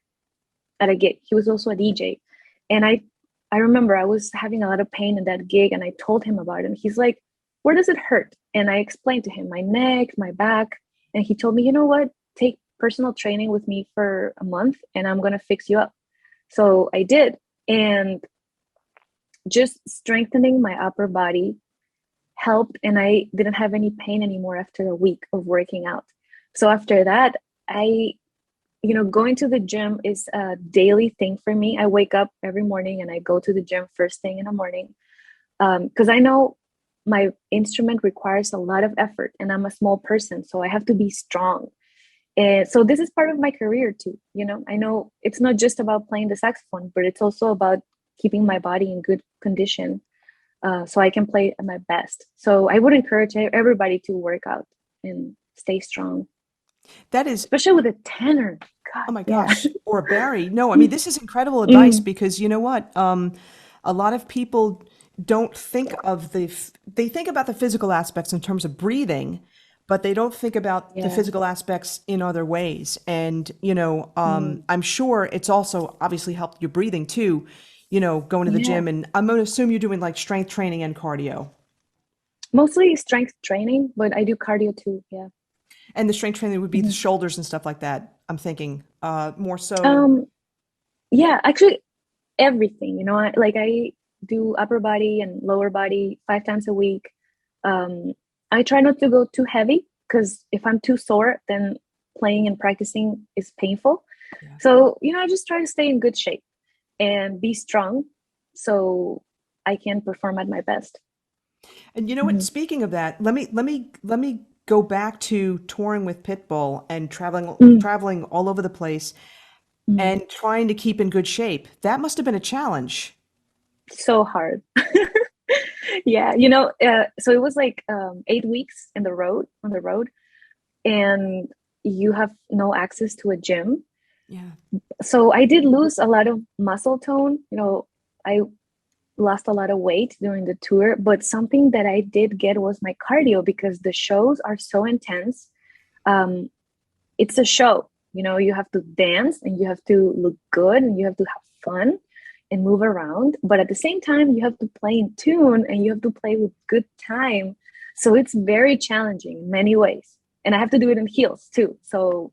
at a gig. He was also a DJ. And I remember I was having a lot of pain in that gig, and I told him about it. And he's like, "Where does it hurt?" And I explained to him my neck, my back. And he told me, "You know what? Take personal training with me for a month and I'm going to fix you up." So I did. And just strengthening my upper body helped. And I didn't have any pain anymore after a week of working out. So after that, I going to the gym is a daily thing for me. I wake up every morning and I go to the gym first thing in the morning because I know my instrument requires a lot of effort and I'm a small person, so I have to be strong. And so this is part of my career too. I know it's not just about playing the saxophone, but it's also about keeping my body in good condition so I can play at my best. So I would encourage everybody to work out and stay strong, That is especially with a tenor. God, Oh my yeah. gosh. Or Barry. No, I mean, this is incredible advice Mm, because you know what? a lot of people don't think of they think about the physical aspects in terms of breathing, but they don't think about the Yeah. physical aspects in other ways. And, Mm. I'm sure it's also obviously helped your breathing too, going to the Yeah. gym. And I'm going to assume you're doing like strength training and cardio. Mostly strength training, but I do cardio too. Yeah. And the strength training would be the Mhm. shoulders and stuff like that. I'm thinking, more so. Um, yeah, actually everything, I do upper body and lower body 5 times a week. Um, I try not to go too heavy because if I'm too sore, then playing and practicing is painful. Yeah. So, I just try to stay in good shape and be strong so I can perform at my best. And you know what? Mhm. Speaking of that, let me go back to touring with Pitbull and Mm, traveling all over the place mm. and trying to keep in good shape. That must have been a challenge. So hard. Yeah, so it was like 8 weeks on the road, and you have no access to a gym. Yeah. So I did lose a lot of muscle tone. I lost a lot of weight during the tour, but something that I did get was my cardio because the shows are so intense. Um, it's a show. You have to dance and you have to look good and you have to have fun and move around. But at the same time, you have to play in tune and you have to play with good time. So it's very challenging in many ways. And I have to do it in heels too. So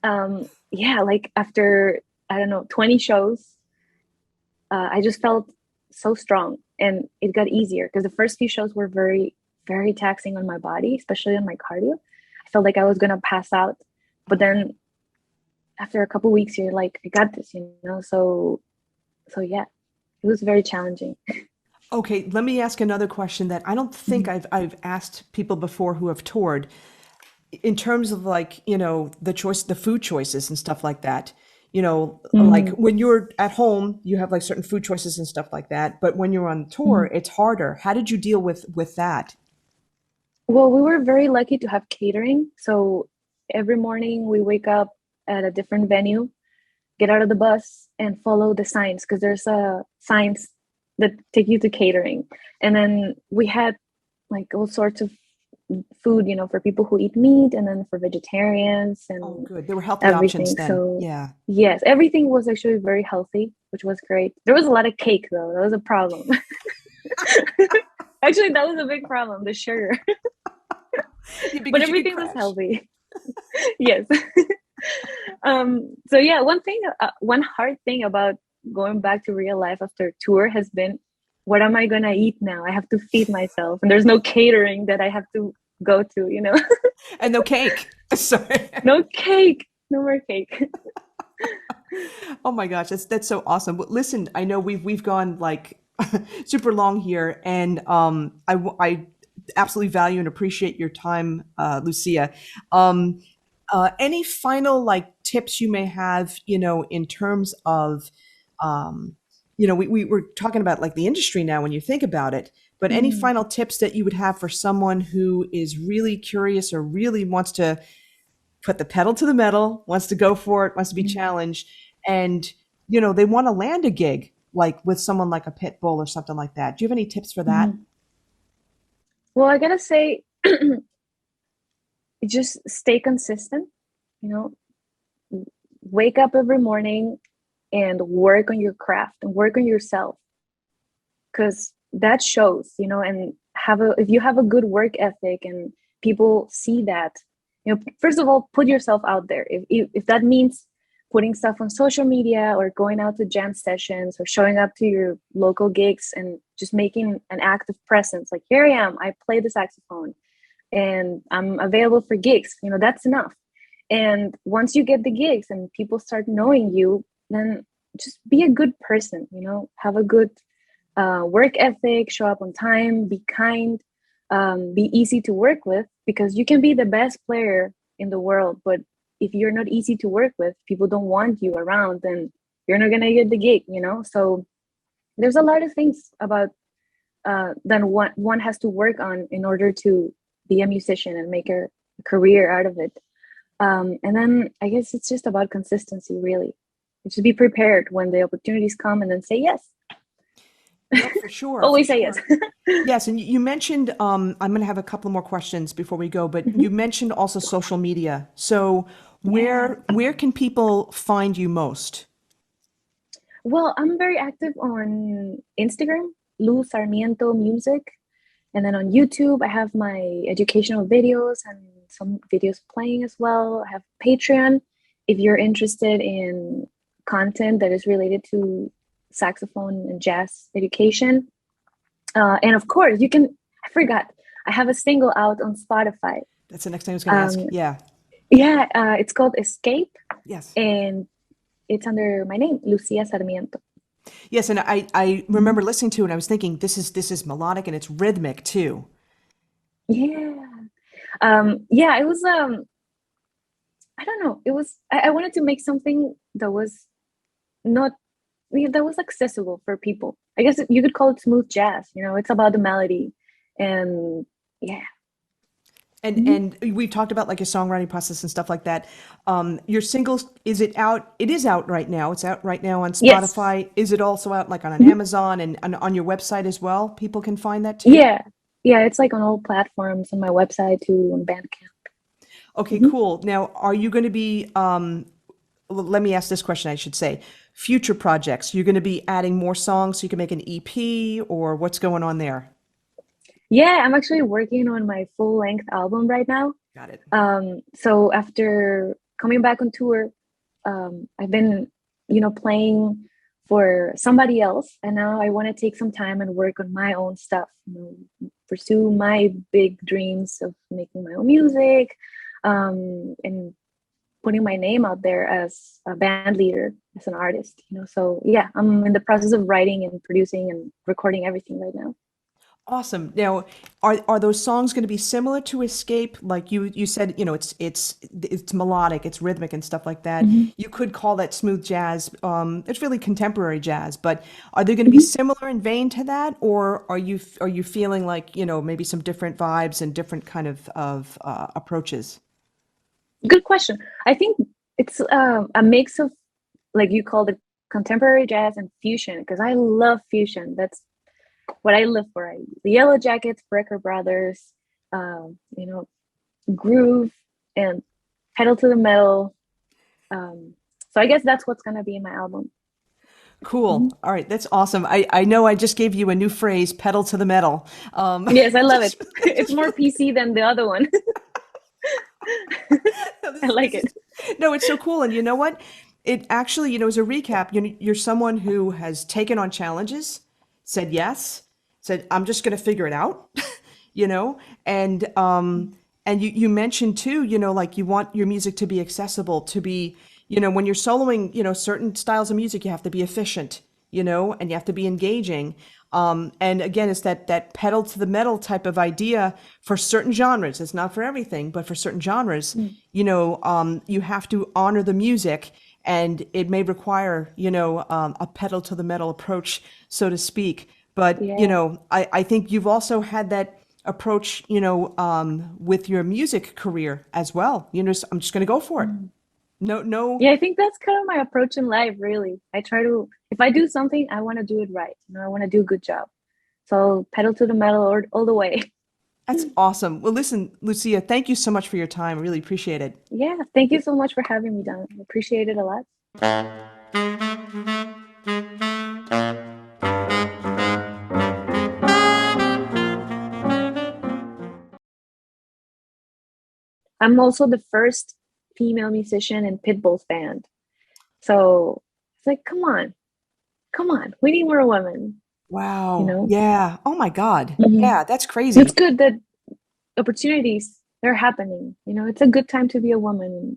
Oh, yeah, like after, I don't know, 20 shows, I just felt so strong and it got easier because the first few shows were very, very taxing on my body, especially on my cardio. I felt like I was going to pass out. But okay. then after a couple weeks, you're like, I got this. So yeah, it was very challenging. Okay, let me ask another question that I don't think Mhm. I've asked people before who have toured in terms of like, the food choices and stuff like that. Like Mm. when you're at home, you have like certain food choices and stuff like that, but when you're on tour, Mm. it's harder. How did you deal with that? Well, we were very lucky to have catering. So every morning we wake up at a different venue, get out of the bus and follow the signs because there's a signs that take you to catering. And then we had like all sorts of food, for people who eat meat and then for vegetarians Oh, and good. There were healthy options everything. then. So Yeah. yes, everything was actually very healthy, which was great. There was a lot of cake though. That was a problem. Actually, that was a big problem, the sugar. Yeah, But because you could everything was crash. healthy. Yes. So yeah, one hard thing about going back to real life after tour has been, what am I gonna eat now? I have to feed myself, and there's no catering that I have to go to. And no cake. Sorry. No cake, no more cake. Oh my gosh, that's so awesome. But listen, I know we've gone like super long here, and I absolutely value and appreciate your time, Lucia. Um, any final like tips you may have, in terms of, um, we were talking about like the industry now when you think about it, but any Mm, final tips that you would have for someone who is really curious or really wants to put the pedal to the metal, wants to go for it, wants to be mm, challenged, and they want to land a gig like with someone like a Pitbull or something like that. Do you have any tips for that? mm. Well, I gotta say, just stay consistent. You know, wake up every morning and work on your craft and work on yourself because that shows. And if you have a good work ethic and people see that, first of all, put yourself out there. If that means putting stuff on social media or going out to jam sessions or showing up to your local gigs and just making an active presence, like, here I am, I play the saxophone and I'm available for gigs, that's enough. And once you get the gigs and people start knowing you, then just be a good person, have a good work ethic, show up on time, be kind, be easy to work with, because you can be the best player in the world, but if you're not easy to work with, people don't want you around, then you're not gonna get the gig. So there's a lot of things about that one has to work on in order to be a musician and make a career out of it. And then I guess it's just about consistency, really. Just be prepared when the opportunities come and then say yes. No, for sure, for Always say yes. sure. Yes, and you mentioned, I'm going to have a couple more questions before we go, but Mhm. you mentioned also social media. So Yeah. where can people find you most? Well, I'm very active on Instagram, Lu Sarmiento Music. And then on YouTube, I have my educational videos and some videos playing as well. I have Patreon if you're interested in content that is related to saxophone and jazz education. And of course, you can, I forgot, I have a single out on Spotify. That's the next thing I was going to ask. Um, Yeah. yeah, it's called Escape, Yes. and it's under my name, Lucia Sarmiento. Yes, and I Mhm. remember listening to it and I was thinking this is melodic and it's rhythmic too. Yeah. Yeah, it was I don't know. It was I wanted to make something that was not yeah, that was accessible for people. I guess you could call it smooth jazz, you know, it's about the melody and yeah. Mhm. And we've talked about like your songwriting process and stuff like that. Your singles, is it out? It is out right now. It's out right now on Yes. Spotify. Is it also out like on an Mhm. Amazon and on your website as well? People can find that too? Yeah. Yeah, it's like on all platforms on my website too, on Bandcamp. Okay, Mhm. cool. Now, are you going to be, let me ask this question, I should say, future projects, you're going to be adding more songs so you can make an EP or what's going on there? Yeah, I'm actually working on my full-length album right now. Got it. So after coming back on tour, I've been, playing for somebody else, and now I want to take some time and work on my own stuff. Pursue my big dreams of making my own music, and putting my name out there as a band leader, as an artist. So yeah, I'm in the process of writing and producing and recording everything right now. Awesome. Now, are those songs going to be similar to Escape? Like you said, it's melodic, it's rhythmic and stuff like that. Mhm. You could call that smooth jazz. It's really contemporary jazz, but are they going to be Mhm. similar in vein to that, or are you feeling like maybe some different vibes and different kind of approaches? Good question. I think it's a mix of, like you called it, contemporary jazz and fusion, because I love fusion. That's what I live for. The Yellow Jackets, Brecker Brothers, um, you know, groove and pedal to the metal. So I guess that's what's gonna be in my album. Cool. Mhm. All right, that's awesome. I know I just gave you a new phrase, pedal to the metal. Yes, I love it. Just It's just more PC than the other one. no, I like it. no, it's so cool. And you know what? It actually, as a recap, you're someone who has taken on challenges, said yes, said, I'm just going to figure it out, you know, and you mentioned too, like you want your music to be accessible, to be, when you're soloing, certain styles of music, you have to be efficient, and you have to be engaging. And again, it's that pedal to the metal type of idea for certain genres. It's not for everything, but for certain genres, Mm. you have to honor the music, and it may require, a pedal to the metal approach, so to speak. But Yeah. I think you've also had that approach, with your music career as well. I'm just going to go for it. Mm. No, no. Yeah, I think that's kind of my approach in life, really. I try to, if I do something, I want to do it right. I want to do a good job. So pedal to the metal all the way. That's awesome. Well, listen, Lucia, thank you so much for your time. I really appreciate it. Yeah, thank you so much for having me, Don. I appreciate it a lot. I'm also the first female musician in Pitbull's band. So it's like, come on, we need more women, you Wow. know? Yeah. Oh my God. Hmm. Yeah, that's It's crazy. good that opportunities they're happening. It's a good time to be a woman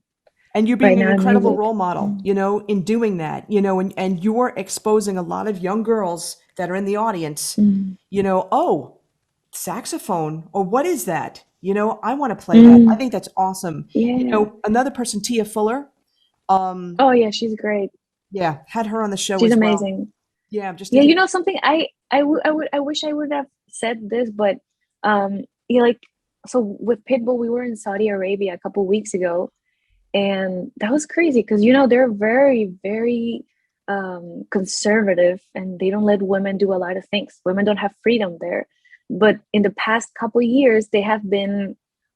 And you're right being an now in incredible music. role model, Mm. in doing that, and you're exposing a lot of young girls that are in the audience, Mm. oh, saxophone, or what is that? I want to play that. I Mm. think that's awesome. Yeah. Another person, Tia Fuller, um, Oh yeah, she's great. yeah, had her on the show She's as well. amazing. Yeah, I'm just Yeah, thinking, something I wish I would have said this, but yeah, like, so with Pitbull, we were in Saudi Arabia a couple weeks ago, and that was crazy because they're very, very conservative, and they don't let women do a lot of things. Women don't have freedom there. But in the past couple years, they have been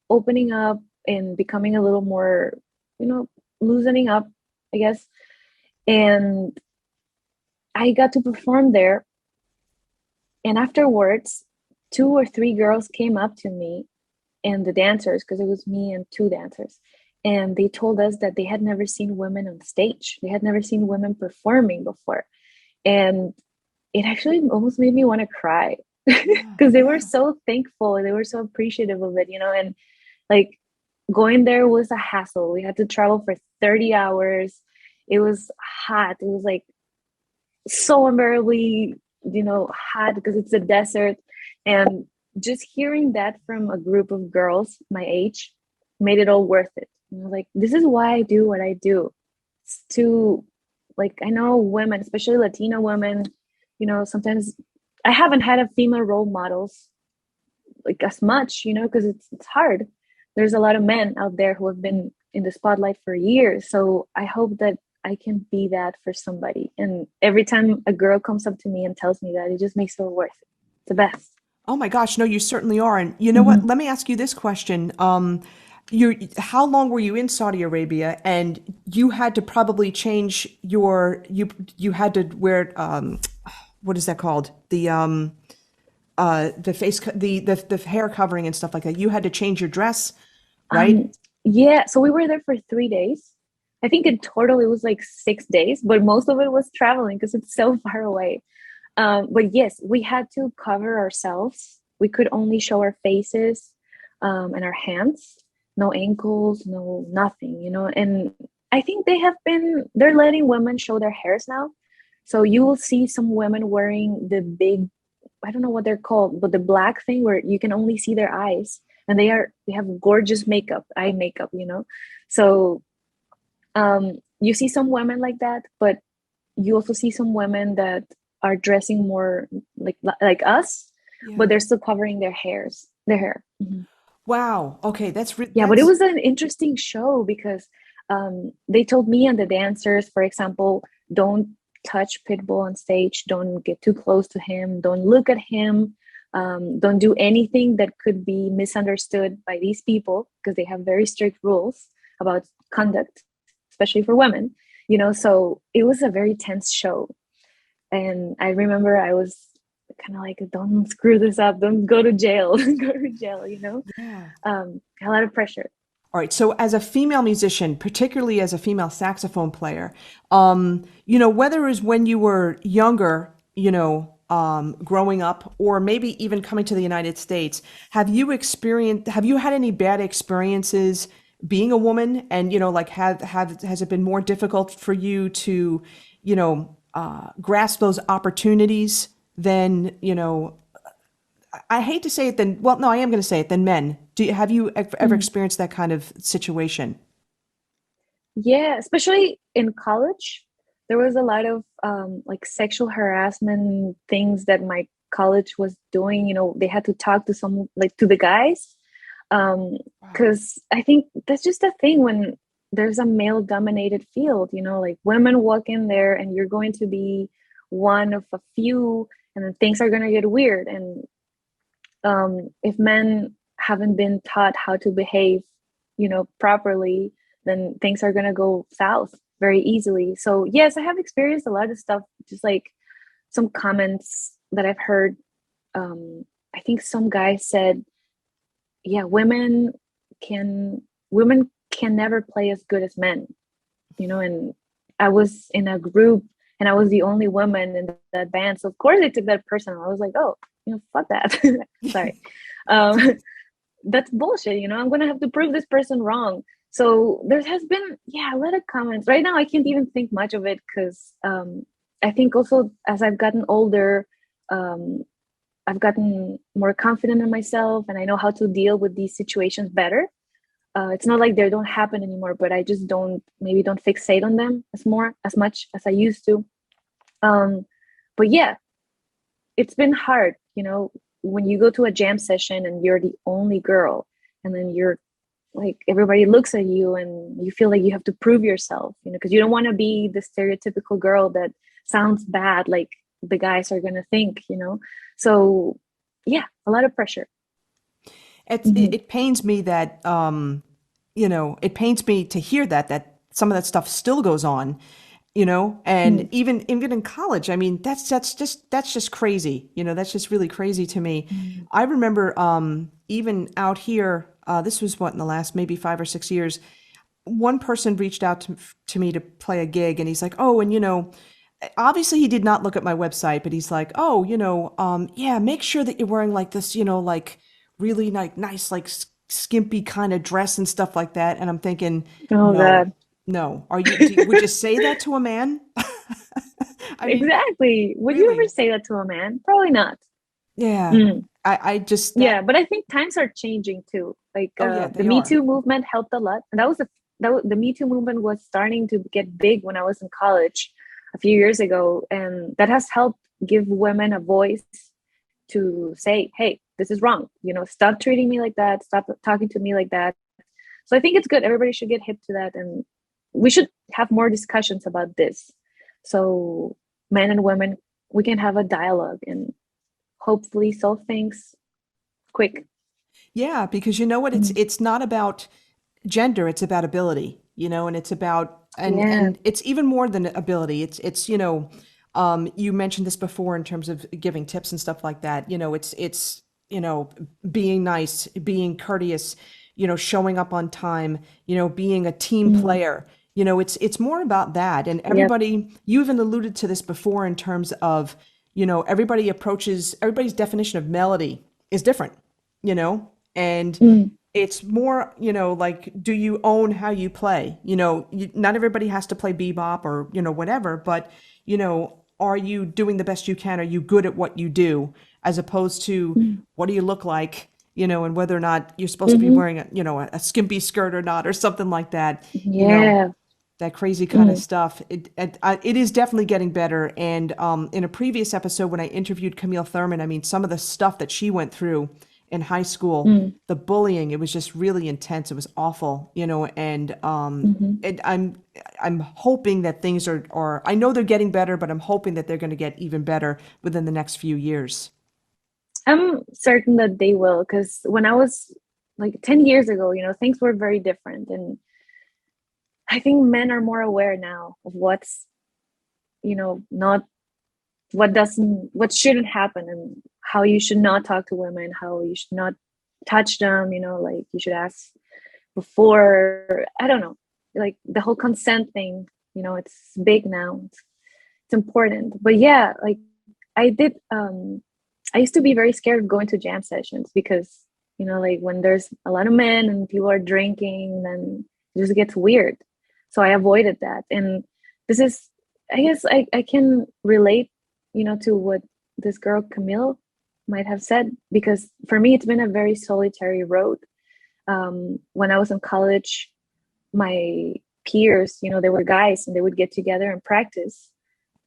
opening up and becoming a little more, you know, loosening up, I guess. And I got to perform there. And afterwards, two or three girls came up to me, and the dancers, because it was me and two dancers, and they told us that they had never seen women on stage. They had never seen women performing before. And it actually almost made me want to cry Yeah, because they were yeah. so thankful. They were so appreciative of it, you know, and like going there was a hassle. We had to travel for 30 hours. It was hot. It was like so unbearably, you know, hot because it's a desert. And just hearing that from a group of girls my age made it all worth it. You know, like, this is why I do what I do. It's to, like, I know women, especially Latino women, you know, sometimes I haven't had a female role models like as much, you know, because it's hard. There's a lot of men out there who have been in the spotlight for years. So I hope that I can be that for somebody. And every time a girl comes up to me and tells me that, it just makes it worth it. It's the best. Oh my gosh, no, you certainly are. And you know what? Mm-hmm. Let me ask you this question. How long were you in Saudi Arabia? And you had to probably change you had to wear, what is that called? The the hair covering and stuff like that. You had to change your dress, right? Um, yeah, so we were there for 3 days. I think in total it was like 6 days, but most of it was traveling because it's so far away. But yes, we had to cover ourselves. We could only show our faces and our hands, no ankles, no nothing, you know. And I think they're letting women show their hairs now. So you will see some women wearing the big, I don't know what they're called, but the black thing where you can only see their eyes, and they have gorgeous makeup, eye makeup, you know. So you see some women like that, but you also see some women that are dressing more like us, but Yeah. they're still covering their hair. Mhm. Wow. Okay, Yeah, but it that's was an interesting show because they told me and the dancers, for example, don't touch Pitbull on stage, don't get too close to him, don't look at him, don't do anything that could be misunderstood by these people because they have very strict rules about conduct, especially for women. You know, so it was a very tense show. And I remember I was kind of like, don't screw this up, don't go to jail, go to jail, you know? yeah. A lot of pressure. All right. So, as a female musician, particularly as a female saxophone player, whether it was when you were younger, growing up, or maybe even coming to the United States, have you had any bad experiences being a woman? And, like, has it been more difficult for you to, grasp those opportunities than, I hate to say it then, well, no, I am going to say it, than men. Have you ever Mhm. experienced that kind of situation? Yeah, especially in college, there was a lot of like sexual harassment things that my college was doing. You know, they had to talk to some like to the guys, Wow. because I think that's just a thing when there's a male dominated field. You know, like women walk in there and you're going to be one of a few, and then things are gonna get weird. And if men haven't been taught how to behave, you know, properly, then things are gonna go south very easily. So yes, I have experienced a lot of stuff, just like some comments that I've heard. I think some guy said, "Yeah, can women can never play as good as men," you know. And I was in a group and I was the only woman in that band, so of course I took that personal. I was like, "Oh, you know, fuck that." Sorry. Um, that's bullshit, you know. I'm gonna have to prove this person wrong. So there has been, yeah, a lot of comments. Right now I can't even think much of it because I think also as I've gotten older, um, I've gotten more confident in myself and I know how to deal with these situations better. It's not like they don't happen anymore, but I just don't fixate on them as much as I used to. um, but yeah, it's been hard, you know, when you go to a jam session and you're the only girl, and then you're like everybody looks at you and you feel like you have to prove yourself, because you don't want to be the stereotypical girl that sounds bad, like the guys are going to think. So yeah, a lot of pressure. Hmm. It pains me that it pains me to hear that some of that stuff still goes on, and even in college. I mean, that's just crazy. That's just really crazy to me. Mm. I remember even out here, this was what, in the last maybe 5 or 6 years, one person reached out to me to play a gig, and he's like, "Oh, and obviously he did not look at my website, but he's like, "Oh, yeah, make sure that you're wearing like this, like really like nice, like skimpy kind of dress and stuff like that." And I'm thinking, Oh no, God. no. Would you say that to a man? I mean, Exactly. Would you ever really? say that to a man? Probably not. Yeah. Mm. I just Yeah, that. but I think times are changing too. Like Oh yeah, the they Me are. Too movement helped a lot, and the Me Too movement was starting to get big when I was in college a few years ago, and that has helped give women a voice to say, "Hey, this is wrong. Stop treating me like that. Stop talking to me like that." So I think it's good. Everybody should get hip to that, and we should have more discussions about this. So men and women, we can have a dialogue and hopefully solve things quick. Yeah, because you know what? It's Mhm. it's not about gender, it's about ability, and it's about Yeah. and it's even more than ability. You mentioned this before in terms of giving tips and stuff like that. It's being nice, being courteous, showing up on time, being a team Mm. player. It's more about that. And Yep. you even alluded to this before in terms of, everybody's definition of melody is different, and Mm. it's more, like, do you own how you play? Not everybody has to play bebop or, whatever, but, are you doing the best you can? Are you good at what you do? As opposed to Mm. what do you look like, and whether or not you're supposed to be Hmm. wearing a skimpy skirt or not, or something like that, you know, Yeah. that crazy kind of Mm. stuff. It is definitely getting better. And in a previous episode, when I interviewed Camille Thurman, I mean, some of the stuff that she went through in high school, Mm. the bullying, it was just really intense. It was awful, and Hmm. I'm hoping that things are, I know they're getting better, but I'm hoping that they're going to get even better within the next few years. I'm certain that they will, because when I was like 10 years ago, things were very different. And I think men are more aware now of what's, not what shouldn't happen, and how you should not talk to women, how you should not touch them, like you should ask before. I don't know, like the whole consent thing, it's big now. It's important. But yeah, like I did I used to be very scared of going to jam sessions because, like when there's a lot of men and people are drinking, then it just gets weird. So I avoided that. And this is, I guess I can relate, to what this girl Camille might have said, because for me, it's been a very solitary road. When I was in college, my peers, they were guys and they would get together and practice,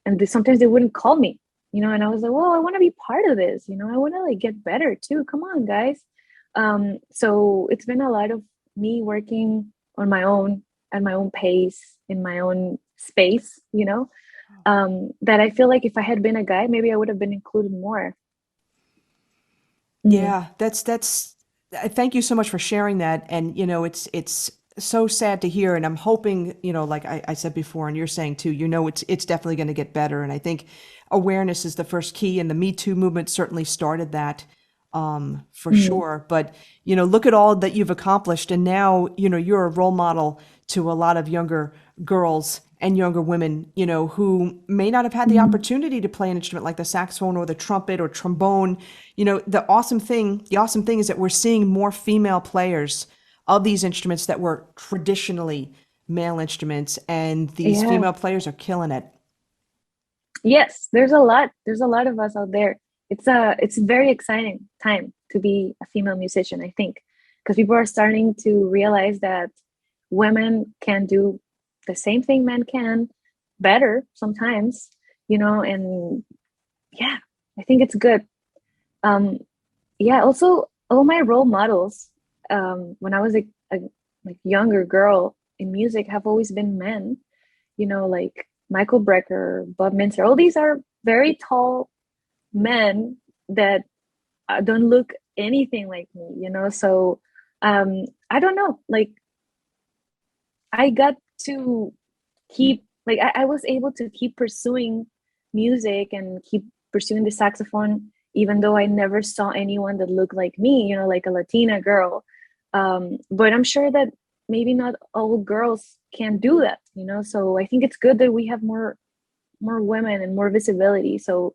and sometimes they wouldn't call me, and I was like, well, I want to be part of this, I want to like get better too, come on guys. So it's been a lot of me working on my own, at my own pace, in my own space, that I feel like if I had been a guy, maybe I would have been included more. Mm. Yeah, that's thank you so much for sharing that. And it's so sad to hear. And I'm hoping, like I said before, and you're saying too, it's definitely going to get better. And I think awareness is the first key, and the Me Too movement certainly started that, for Mm. sure. But look at all that you've accomplished, and now you're a role model to a lot of younger girls and younger women, who may not have had the Mm. opportunity to play an instrument like the saxophone or the trumpet or trombone. The awesome thing is that we're seeing more female players of these instruments that were traditionally male instruments, and these Yeah. female players are killing it. Yes, there's a lot of us out there. It's a very exciting time to be a female musician, I think, because people are starting to realize that women can do the same thing men can, better sometimes, and yeah, I think it's good. Um, yeah, also all my role models, when I was a like younger girl in music have always been men, like Michael Brecker, Bob Minster. All these are very tall men that don't look anything like me. So I don't know, like I got to keep, like I was able to keep pursuing music and keep pursuing the saxophone, even though I never saw anyone that looked like me, like a Latina girl. But I'm sure that maybe not all girls can do that. So I think it's good that we have more women and more visibility, so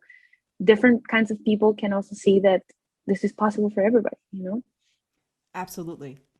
different kinds of people can also see that this is possible for everybody. Absolutely.